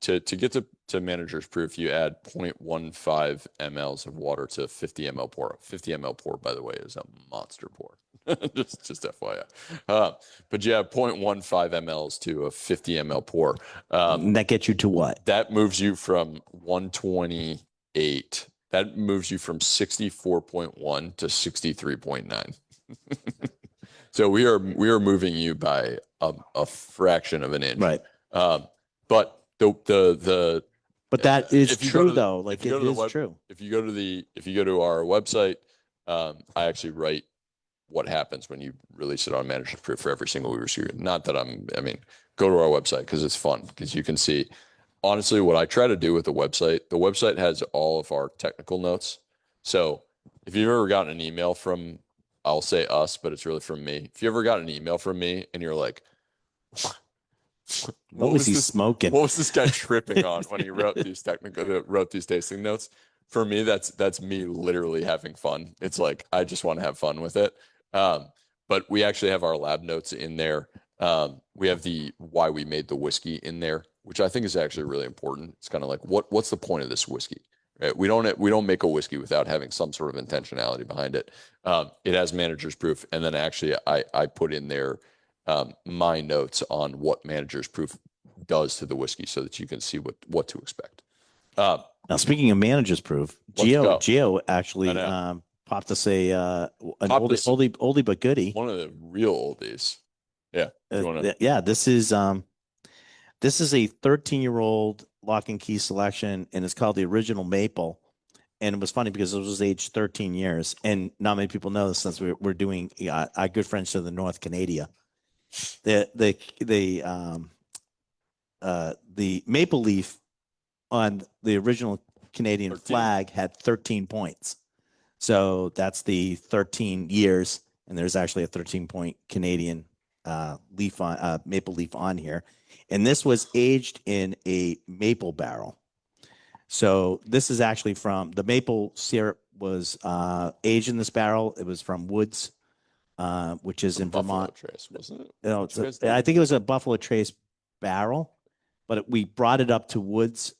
to get to manager's proof, you add 0.15 mLs of water to 50 ml pour. 50 ml pour, by the way, is a monster pour. just FYI. But you have 0.15 mLs to a 50 ml pour. that gets you to what? That moves you from 128. That moves you from 64.1 to 63.9. So we are moving you by a fraction of an inch. Right. But But that is if you go true to the- though. if Like you go it to the is web- true. If you go to our website, I actually write what happens when you release it on manager's proof for every single whiskey. Not that I mean, go to our website because it's fun because you can see. Honestly, what I try to do with the website has all of our technical notes. So if you've ever gotten an email from, I'll say us, but it's really from me. If you ever got an email from me and you're like, What was he smoking? What was this guy tripping on when he wrote these tasting notes? For me, that's me literally having fun. It's like I just want to have fun with it. But we actually have our lab notes in there. We have the why we made the whiskey in there, which I think is actually really important. It's kind of like what's the point of this whiskey? Right? We don't make a whiskey without having some sort of intentionality behind it. It has manager's proof, and then actually I put in there my notes on what manager's proof does to the whiskey so that you can see what to expect. Now, speaking of manager's proof, Let's go. Gio actually popped us an oldie but goodie. One of the real oldies. Yeah. Yeah, this is a 13-year-old lock and key selection, and it's called the Original Maple. And it was funny because it was aged 13 years, and not many people know this since we're doing our good friends to the North Canada. The maple leaf on the original Canadian 13. flag had 13 points. So that's the 13 years, and there's actually a 13-point Canadian leaf on maple leaf on here. And this was aged in a maple barrel. So this is actually from the maple syrup was aged in this barrel. It was from Woods, which is in Vermont. Trace, wasn't it? No, I think it was a Buffalo Trace barrel, but we brought it up to Woods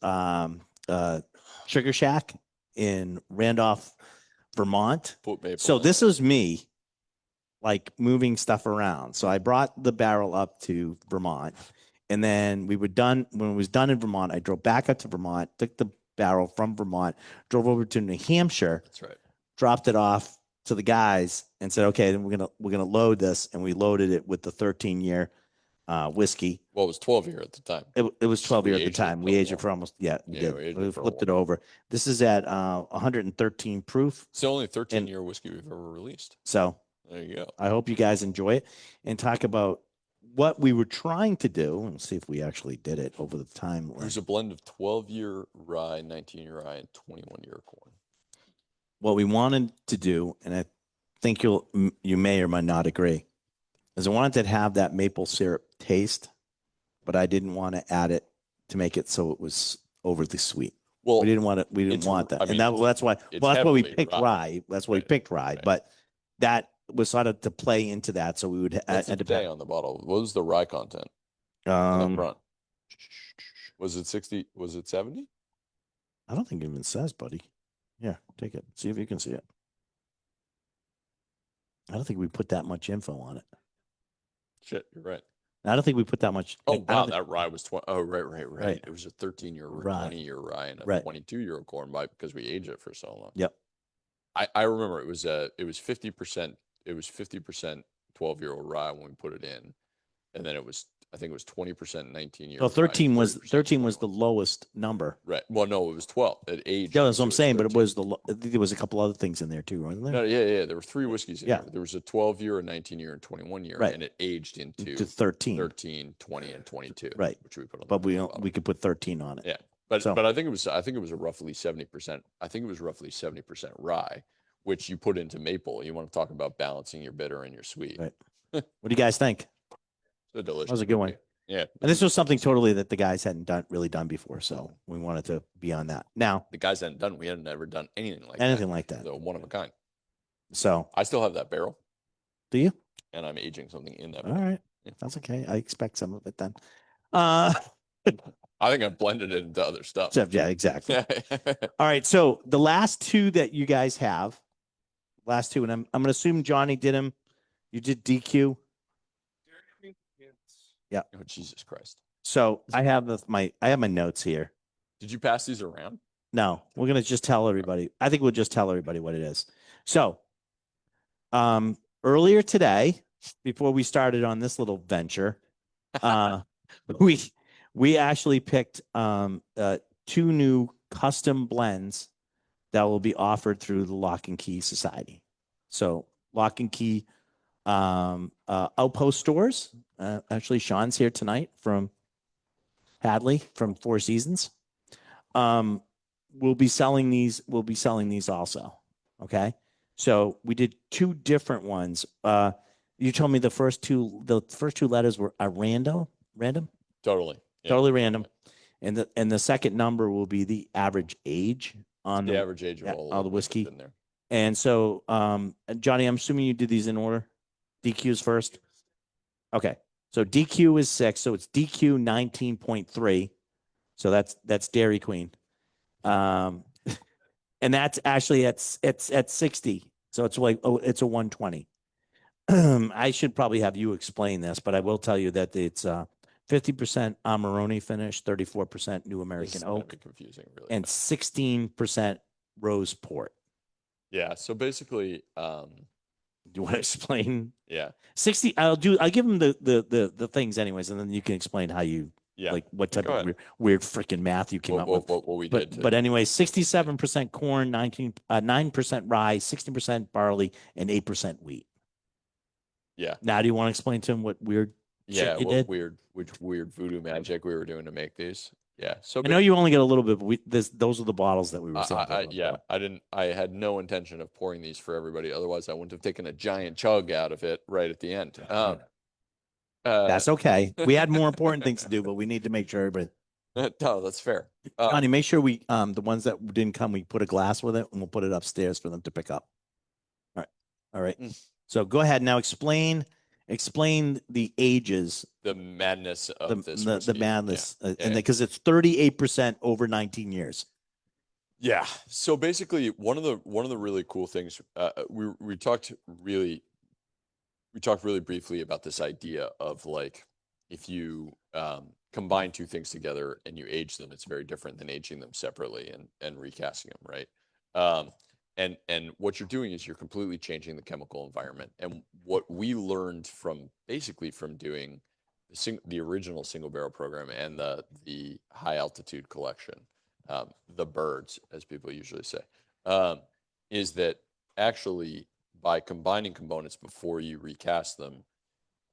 Sugar Shack in Randolph, Vermont. So this was me like moving stuff around. So I brought the barrel up to Vermont, and then we were done. When it was done in Vermont, I drove back up to Vermont, took the barrel from Vermont, drove over to New Hampshire. That's right. Dropped it off to the guys and said, "Okay, then we're gonna load this," and we loaded it with the 13-year whiskey. Well, it was 12-year at the time. It was 12-year at the time. We aged it for almost we flipped it over. This is at 113 proof. It's the only 13-year whiskey we've ever released. So there you go. I hope you guys enjoy it and talk about what we were trying to do and see if we actually did it over the time. There's a blend of 12-year rye, 19-year rye, and 21-year corn. What we wanted to do, and I think you may or might not agree, is I wanted to have that maple syrup taste, but I didn't want to add it to make it so it was overly sweet. Well, we didn't want it. We didn't want that, and that's why. Well, that's why we picked rye. That's why we picked rye. But that was sort of to play into that, so we would add the day on the bottle. What was the rye content on the front? Was it 60? Was it 70? I don't think it even says, buddy. Yeah, take it. See if you can see it. I don't think we put that much info on it. Shit, you're right. I don't think we put that much. Oh, wow, that rye was 20. Oh, right. It was a 13-year, rye. 20-year rye, and a 22-year corn rye because we aged it for so long. Yep. I remember it was 50%. It was 50% 12-year-old rye when we put it in, and then I think it was 20% 19-year. So 13 was the lowest number. Right. Well, no, it was 12. It aged. Yeah, that's what I'm saying. 13. But I think there was a couple other things in there too, wasn't there? No, yeah. There were 3 whiskeys in there. There was a 12-year, a 19-year, and 21-year, right. And it aged into 13, 20, and 22. Right. Which we put on. But we could put 13 on it. Yeah. But So- but I think it was a roughly 70%. I think it was roughly 70% rye, which you put into maple. You want to talk about balancing your bitter and your sweet. Right. What do you guys think? So delicious. That was a good one. whiskey. Yeah. And this was something totally that the guys hadn't really done before. So we wanted to be on that. Now, The guys hadn't done. We hadn't ever done anything like anything like that. So one of a kind. So I still have that barrel, do you? and I'm aging something in that All barrel. right. Yeah. That's okay. I expect some of it then. I think I've blended it into other stuff. Yeah, exactly. All right. So the last two that you guys have, and I'm going to assume Johnny did them. You did DQ. Yeah. Oh, Jesus Christ. So I have my notes here. Did you pass these around? No, we're going to just tell everybody. I think we'll just tell everybody what it is. So, earlier today, before we started on this little venture, we actually picked two new custom blends that will be offered through the Lock and Key Society. So Lock and Key outpost stores. Actually, Sean's here tonight from Hadley from Four Seasons. We'll be selling these also. Okay. So we did two different ones. You told me the first two letters were random. Totally. Yeah. Totally random. And the second number will be the average age on the average age of all the whiskey in there. And so, Johnny, I'm assuming you did these in order. DQ's first. Okay. So DQ is 6. So it's DQ 19.3. So that's Dairy Queen. And that's actually at 60. So it's like, it's a 120. I should probably have you explain this, but I will tell you that it's 50% Amarone finish, 34% New American Oak, confusing, really, and 16% Rose Port. Yeah. So basically, do you want to explain? Yeah. 60. I'll give them the things anyways, and then you can explain how you like what type of weird freaking math you came up with. What we did. But anyway, 67% corn, 9% rye, 16% barley, and 8% wheat. Yeah. Now, do you want to explain to him what weird? Yeah. You What did? weird voodoo magic we were doing to make these? Yeah. So I know you only get a little bit, but those are the bottles that we were selling. Yeah. I had no intention of pouring these for everybody. Otherwise, I wouldn't have taken a giant chug out of it right at the end. That's okay. We had more important things to do, but we need to make sure everybody. No, that's fair. Johnny, make sure we the ones that didn't come, we put a glass with it, and we'll put it upstairs for them to pick up. All right. So go ahead now. Explain the ages. The madness of this whiskey. The madness, Yeah. and because it's 38% over 19 years. Yeah. So basically, one of the really cool things we talked really briefly about this idea of like if you combine two things together and you age them, it's very different than aging them separately and recasting them, right? And what you're doing is you're completely changing the chemical environment. And what we learned from doing the original single barrel program and the high altitude collection, the birds, as people usually say, is that actually by combining components before you recast them,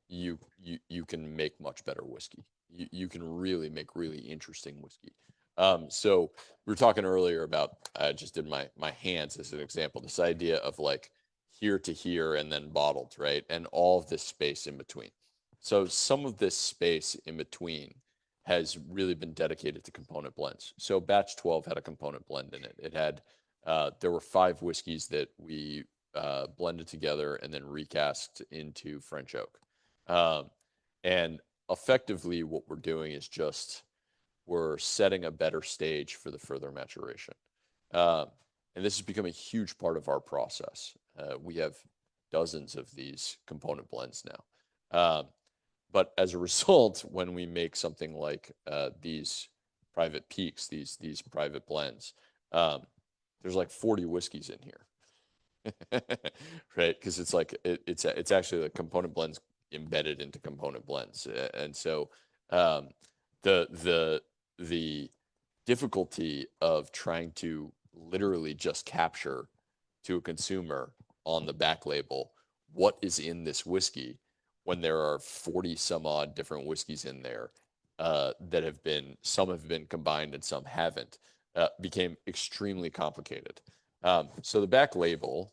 you can make much better whiskey. You can really make really interesting whiskey. So we were talking earlier about, I just did my hands as an example, this idea of like here to here and then bottled, right? And all of this space in between. So some of this space in between has really been dedicated to component blends. So batch 12 had a component blend in it. It had, there were 5 whiskeys that we blended together and then recast into French oak. And effectively what we're doing is just, we're setting a better stage for the further maturation. And this has become a huge part of our process. We have dozens of these component blends now. But as a result, when we make something like these private peaks, these private blends, there's like 40 whiskeys in here, right? Because it's like it's actually the component blends embedded into component blends, and so the difficulty of trying to literally just capture to a consumer on the back label what is in this whiskey when there are 40 some odd different whiskeys in there some have been combined and some haven't, became extremely complicated. So the back label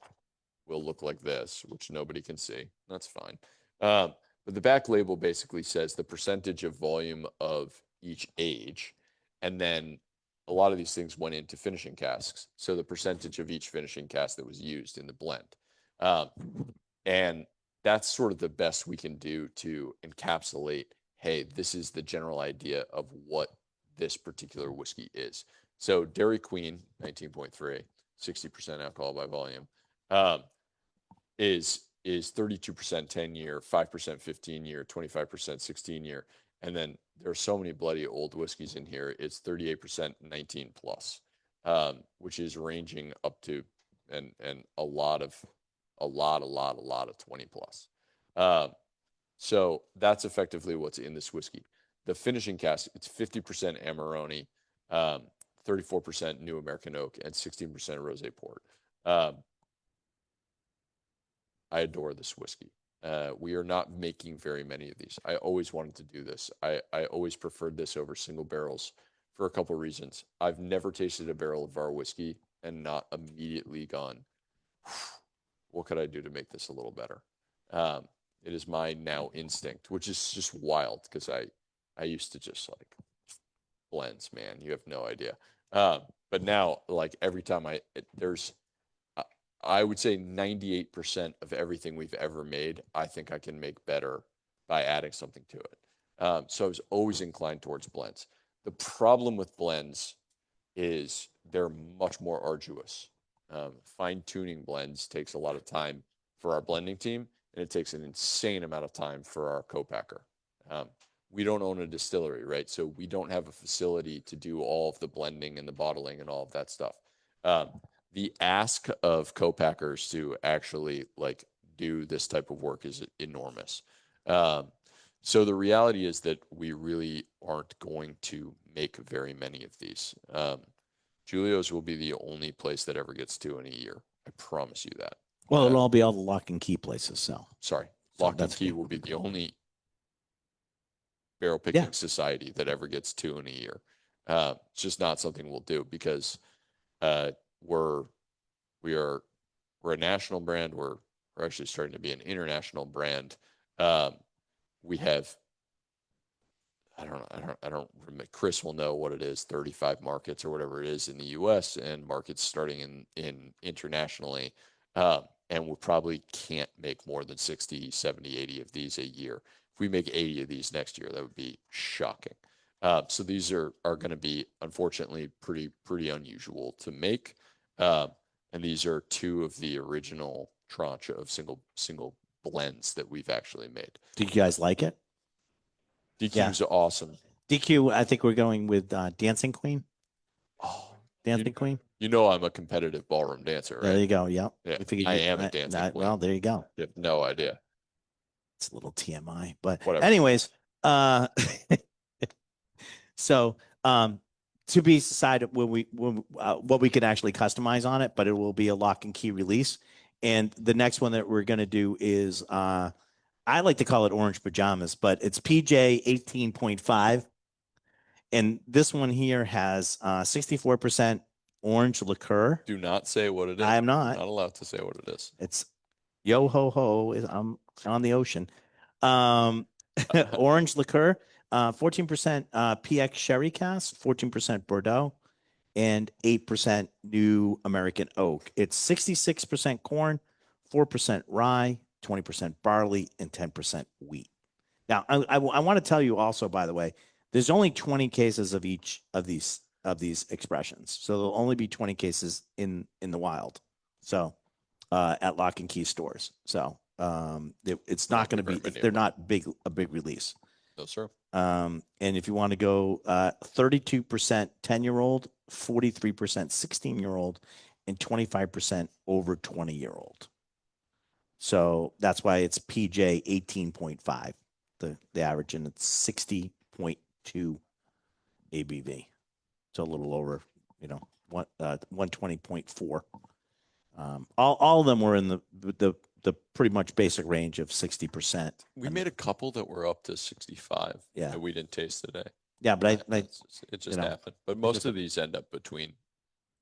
will look like this, which nobody can see. That's fine. But the back label basically says the percentage of volume of each age. And then a lot of these things went into finishing casks. So the percentage of each finishing cask that was used in the blend. And that's sort of the best we can do to encapsulate, hey, this is the general idea of what this particular whiskey is. So Dairy Queen, 19.3, 60% alcohol by volume, is 32% 10-year, 5% 15-year, 25% 16-year. And then there are so many bloody old whiskeys in here. It's 38% 19 plus, which is ranging up to and a lot of 20 plus. So that's effectively what's in this whiskey. The finishing cask, it's 50% Amarone, 34% New American Oak, and 16% Rosé Port. I adore this whiskey. We are not making very many of these. I always wanted to do this. I always preferred this over single barrels for a couple of reasons. I've never tasted a barrel of our whiskey and not immediately gone, what could I do to make this a little better? It is my now instinct, which is just wild because I used to just like blends, man. You have no idea. But now, like every time I would say 98% of everything we've ever made, I think I can make better by adding something to it. So I was always inclined towards blends. The problem with blends is they're much more arduous. Fine-tuning blends takes a lot of time for our blending team, and it takes an insane amount of time for our co-packer. We don't own a distillery, right? So we don't have a facility to do all of the blending and the bottling and all of that stuff. The ask of co-packers to actually like do this type of work is enormous. So the reality is that we really aren't going to make very many of these. Julio's will be the only place that ever gets 2 in a year. I promise you that. Well, it'll all be all the Lock and Key places. So sorry, So Lock and that's Key good. will be the only barrel picking society that ever gets 2 in a year. It's just not something we'll do because we're a national brand. We're actually starting to be an international brand. We have, I don't remember, Chris will know what it is, 35 markets or whatever it is in the US and markets starting in internationally. And we probably can't make more than 60, 70, 80 of these a year. If we make 80 of these next year, that would be shocking. So these are going to be, unfortunately, pretty unusual to make. And these are 2 of the original tranche of single blends that we've actually made. Do you guys like it? DQ's awesome. DQ, I think we're going with Dancing Queen. Oh, Dancing Queen. You know I'm a competitive ballroom dancer, right? There you go. Yep. Yeah, We I am a dancing queen. Well, there you go. You have no idea. It's a little TMI, but Whatever. anyways, so to be decided what we can actually customize on it, but it will be a Lock and Key release. And the next one that we're going to do is I like to call it Orange Pajamas, but it's PJ 18.5. And this one here has 64% orange liqueur. Do not say what it is. I am not. Not allowed to say what it is. It's yo ho ho. I'm on the ocean. Orange liqueur, 14% PX sherry cask, 14% Bordeaux, and 8% New American Oak. It's 66% corn, 4% rye, 20% barley, and 10% wheat. Now, I want to tell you also, by the way, there's only 20 cases of each of these expressions, so there'll only be 20 cases in the wild. So at Lock and Key stores. So it's not going to be, they're not a big release. No, sir. And if you want to go 32% 10-year-old, 43% 16-year-old, and 25% over 20-year-old. So that's why it's PJ 18.5, the average, and it's 60.2 ABV. So a little over, 120.4. All of them were in the the pretty much basic range of 60%. We made a couple that were up to 65 Yeah. that we didn't taste today. Yeah, but It just know, happened. But most of these end up between.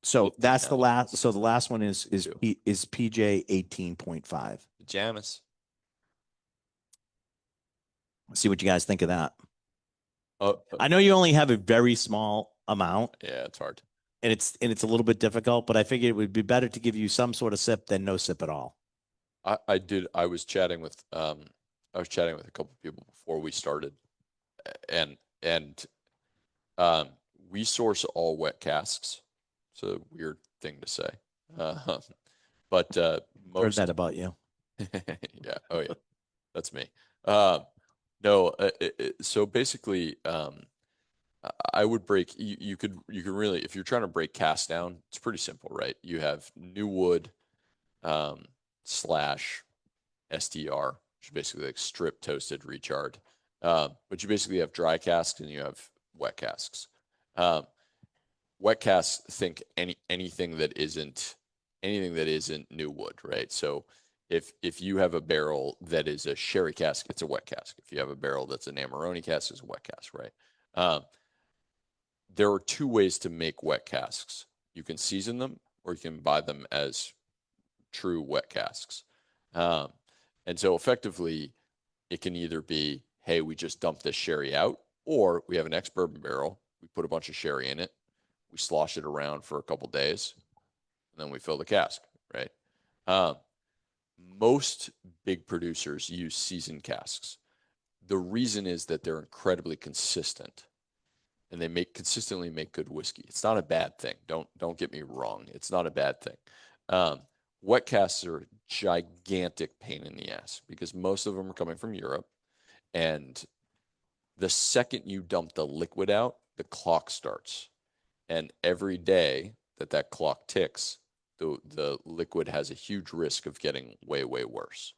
so 50 that's the now. last. So the last one is Two. PJ 18.5. Pajamas. See what you guys think of that. Oh, I know you only have a very small amount, yeah, it's hard. and it's a little bit difficult, but I figured it would be better to give you some sort of sip than no sip at all. I was chatting with a couple of people before we started, and um we source all wet casks. It's a weird thing to say. But Heard most that about you. yeah, oh yeah, that's me. No, so basically, I would break. You could really, if you're trying to break cast down, it's pretty simple, right? You have new wood, slash STR, which is basically like strip toasted recharred. But you basically have dry casks and you have wet casks. Um, Wet casks, think anything that isn't new wood, right? So if you have a barrel that is a sherry cask, it's a wet cask. If you have a barrel that's an Amarone cask, it's a wet cask, right? There are two ways to make wet casks. You can season them, or you can buy them as true wet casks. And so effectively, it can either be, hey, we just dump this sherry out, or we have an ex-bourbon barrel, we put a bunch of sherry in it, we slosh it around for a couple days, and then we fill the cask, right? Most big producers use seasoned casks. The reason is that they're incredibly consistent, and they consistently make good whiskey. It's not a bad thing. Don't get me wrong. It's not a bad thing. Wet casks are a gigantic pain in the ass because most of them are coming from Europe, and the second you dump the liquid out, the clock starts. And every day that clock ticks, the liquid has a huge risk of getting way, way worse.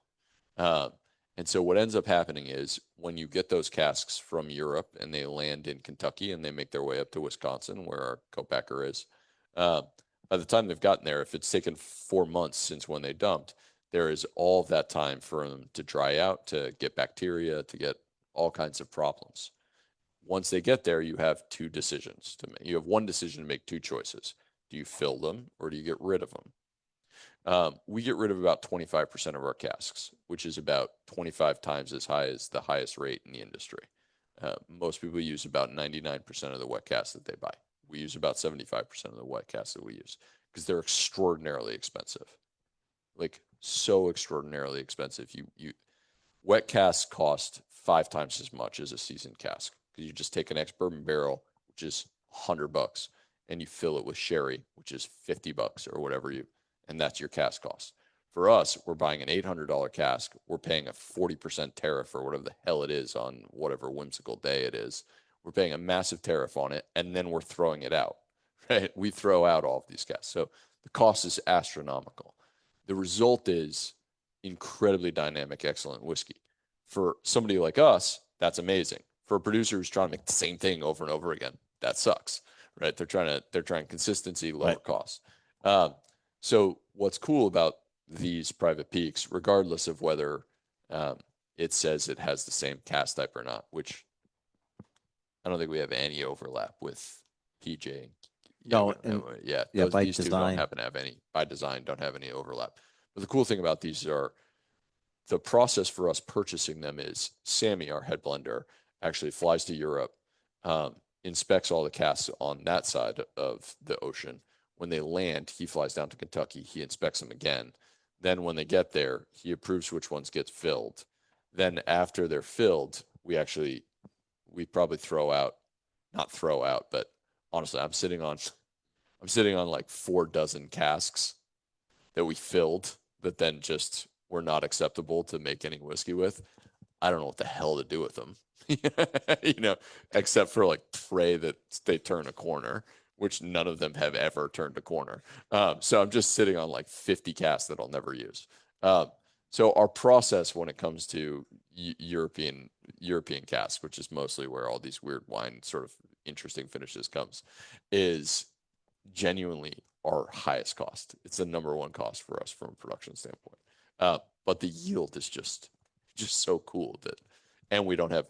And so what ends up happening is when you get those casks from Europe and they land in Kentucky and they make their way up to Wisconsin, where our co-packer is, by the time they've gotten there, if it's taken 4 months since when they dumped, there is all that time for them to dry out, to get bacteria, to get all kinds of problems. Once they get there, you have two decisions to make. You have one decision to make, two choices. Do you fill them or do you get rid of them? We get rid of about 25% of our casks, which is about 25 times as high as the highest rate in the industry. Most people use about 99% of the wet casks that they buy. We use about 75% of the wet casks that we use because they're extraordinarily expensive. Like so extraordinarily expensive. Wet casks cost 5 times as much as a seasoned cask because you just take an ex-bourbon barrel, which is $100, and you fill it with sherry, which is $50 or whatever and that's your cask cost. For us, we're buying an $800 cask. We're paying a 40% tariff or whatever the hell it is on whatever whimsical day it is. We're paying a massive tariff on it, and then we're throwing it out, right? We throw out all of these casks. So the cost is astronomical. The result is incredibly dynamic, excellent whiskey. For somebody like us, that's amazing. For a producer who's trying to make the same thing over and over again, that sucks, right? They're trying consistency, lower cost. So what's cool about these private peaks, regardless of whether it says it has the same cast type or not, which I don't think we have any overlap with PJ. No, by these two don't happen to have any, by design, don't have any overlap. But the cool thing about these are the process for us purchasing them is Sammy, our head blender, actually flies to Europe, inspects all the casks on that side of the ocean. When they land, he flies down to Kentucky. He inspects them again. Then when they get there, he approves which ones get filled. Then after they're filled, we probably not throw out, but honestly, I'm sitting on like 4 dozen casks that we filled that then just were not acceptable to make any whiskey with. I don't know what the hell to do with them, except for like pray that they turn a corner, which none of them have ever turned a corner. So I'm just sitting on like 50 casks that I'll never use. So our process when it comes to European casks, which is mostly where all these weird wine sort of interesting finishes comes, is genuinely our highest cost. It's the number one cost for us from a production standpoint. but the yield is just so cool that, and we don't have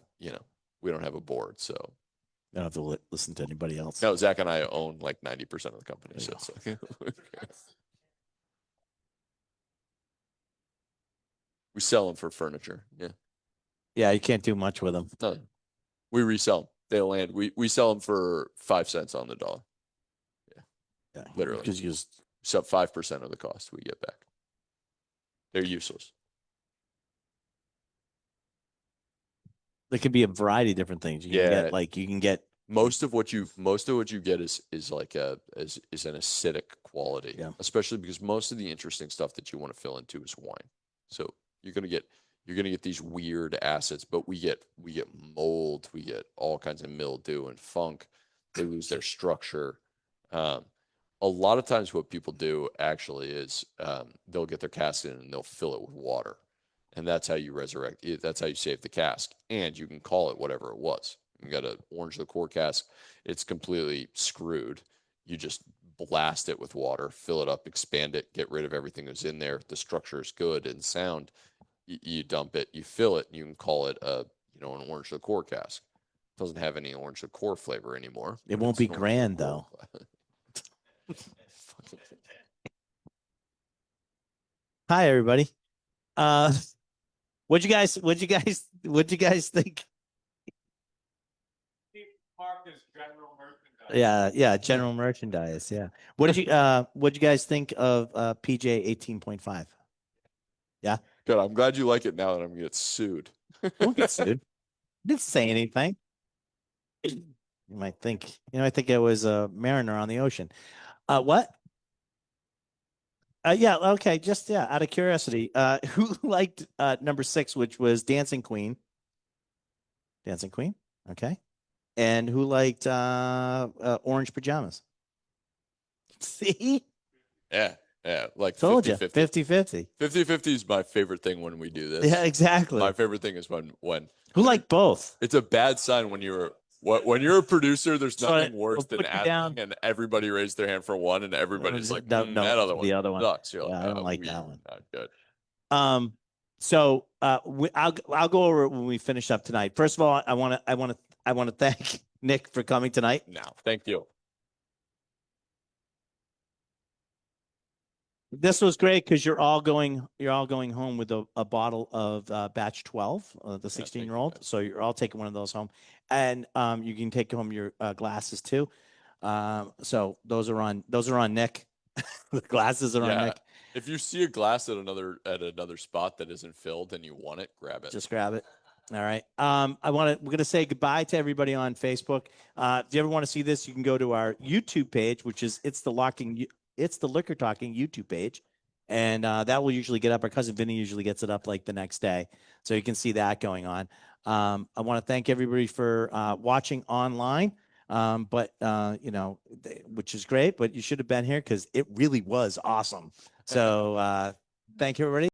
a board. So I don't have to listen to anybody else. no, Zach and I own like 90% of the company. There So you it's like, we sell them for furniture. Yeah. Yeah, you can't do much with them. No, we resell them. They land. We sell them for 5 cents on the dollar. Yeah, Literally. because you just So 5% of the cost we get back. They're useless. there could be a variety of different things. You can get like you can get most of what you get is like is an acidic quality. Yeah. Especially because most of the interesting stuff that you want to fill into is wine. So you're gonna get these weird acids, but we get mold, we get all kinds of mildew and funk. They lose their structure. A lot of times what people do actually is they'll get their cask in and they'll fill it with water. And that's how you resurrect it. That's how you save the cask. And you can call it whatever it was. You got an orange liqueur cask. It's completely screwed. You just blast it with water, fill it up, expand it, get rid of everything that's in there. The structure is good and sound. You dump it, you fill it, and you can call it an orange liqueur cask. It doesn't have any orange liqueur flavor anymore. It won't be grand though. Hi everybody. What'd you guys think? Yeah, general merchandise. Yeah. What'd you guys think of PJ 18.5? Yeah. Good. I'm glad you like it now that I'm gonna get sued. Don't get sued. Didn't say anything. You might think it was a mariner on the ocean. What? Yeah, okay, just out of curiosity, who liked number 6, which was Dancing Queen? Dancing Queen, okay. And who liked Orange Pajamas? See? Yeah, like Told 50, you, 50-50. 50-50 is my favorite thing when we do this. Yeah, exactly. My favorite thing is when Who liked both? it's a bad sign when you're a producer. There's nothing worse than put you asking down. and everybody raised their hand for one and everybody's like, No, that other one, the other one sucks. You're Yeah, like, I don't like weird. that one. Not good. So I'll go over it when we finish up tonight. First of all, I want to thank Nick for coming tonight. No, thank you. This was great because you're all going home with a bottle of batch 12, the 16-year-old. So you're all taking one of those home, and you can take home your glasses too. So those are on Nick. The glasses are on Nick. If you see a glass at another spot that isn't filled and you want it, grab it. Just grab it. All right. We're going to say goodbye to everybody on Facebook. If you ever want to see this, you can go to our YouTube page, which is It's the Liquor Talking YouTube page. And that will usually get up. Our cousin Vinny usually gets it up like the next day. So you can see that going on. I want to thank everybody for watching online. Which is great, but you should have been here because it really was awesome. So thank you, everybody.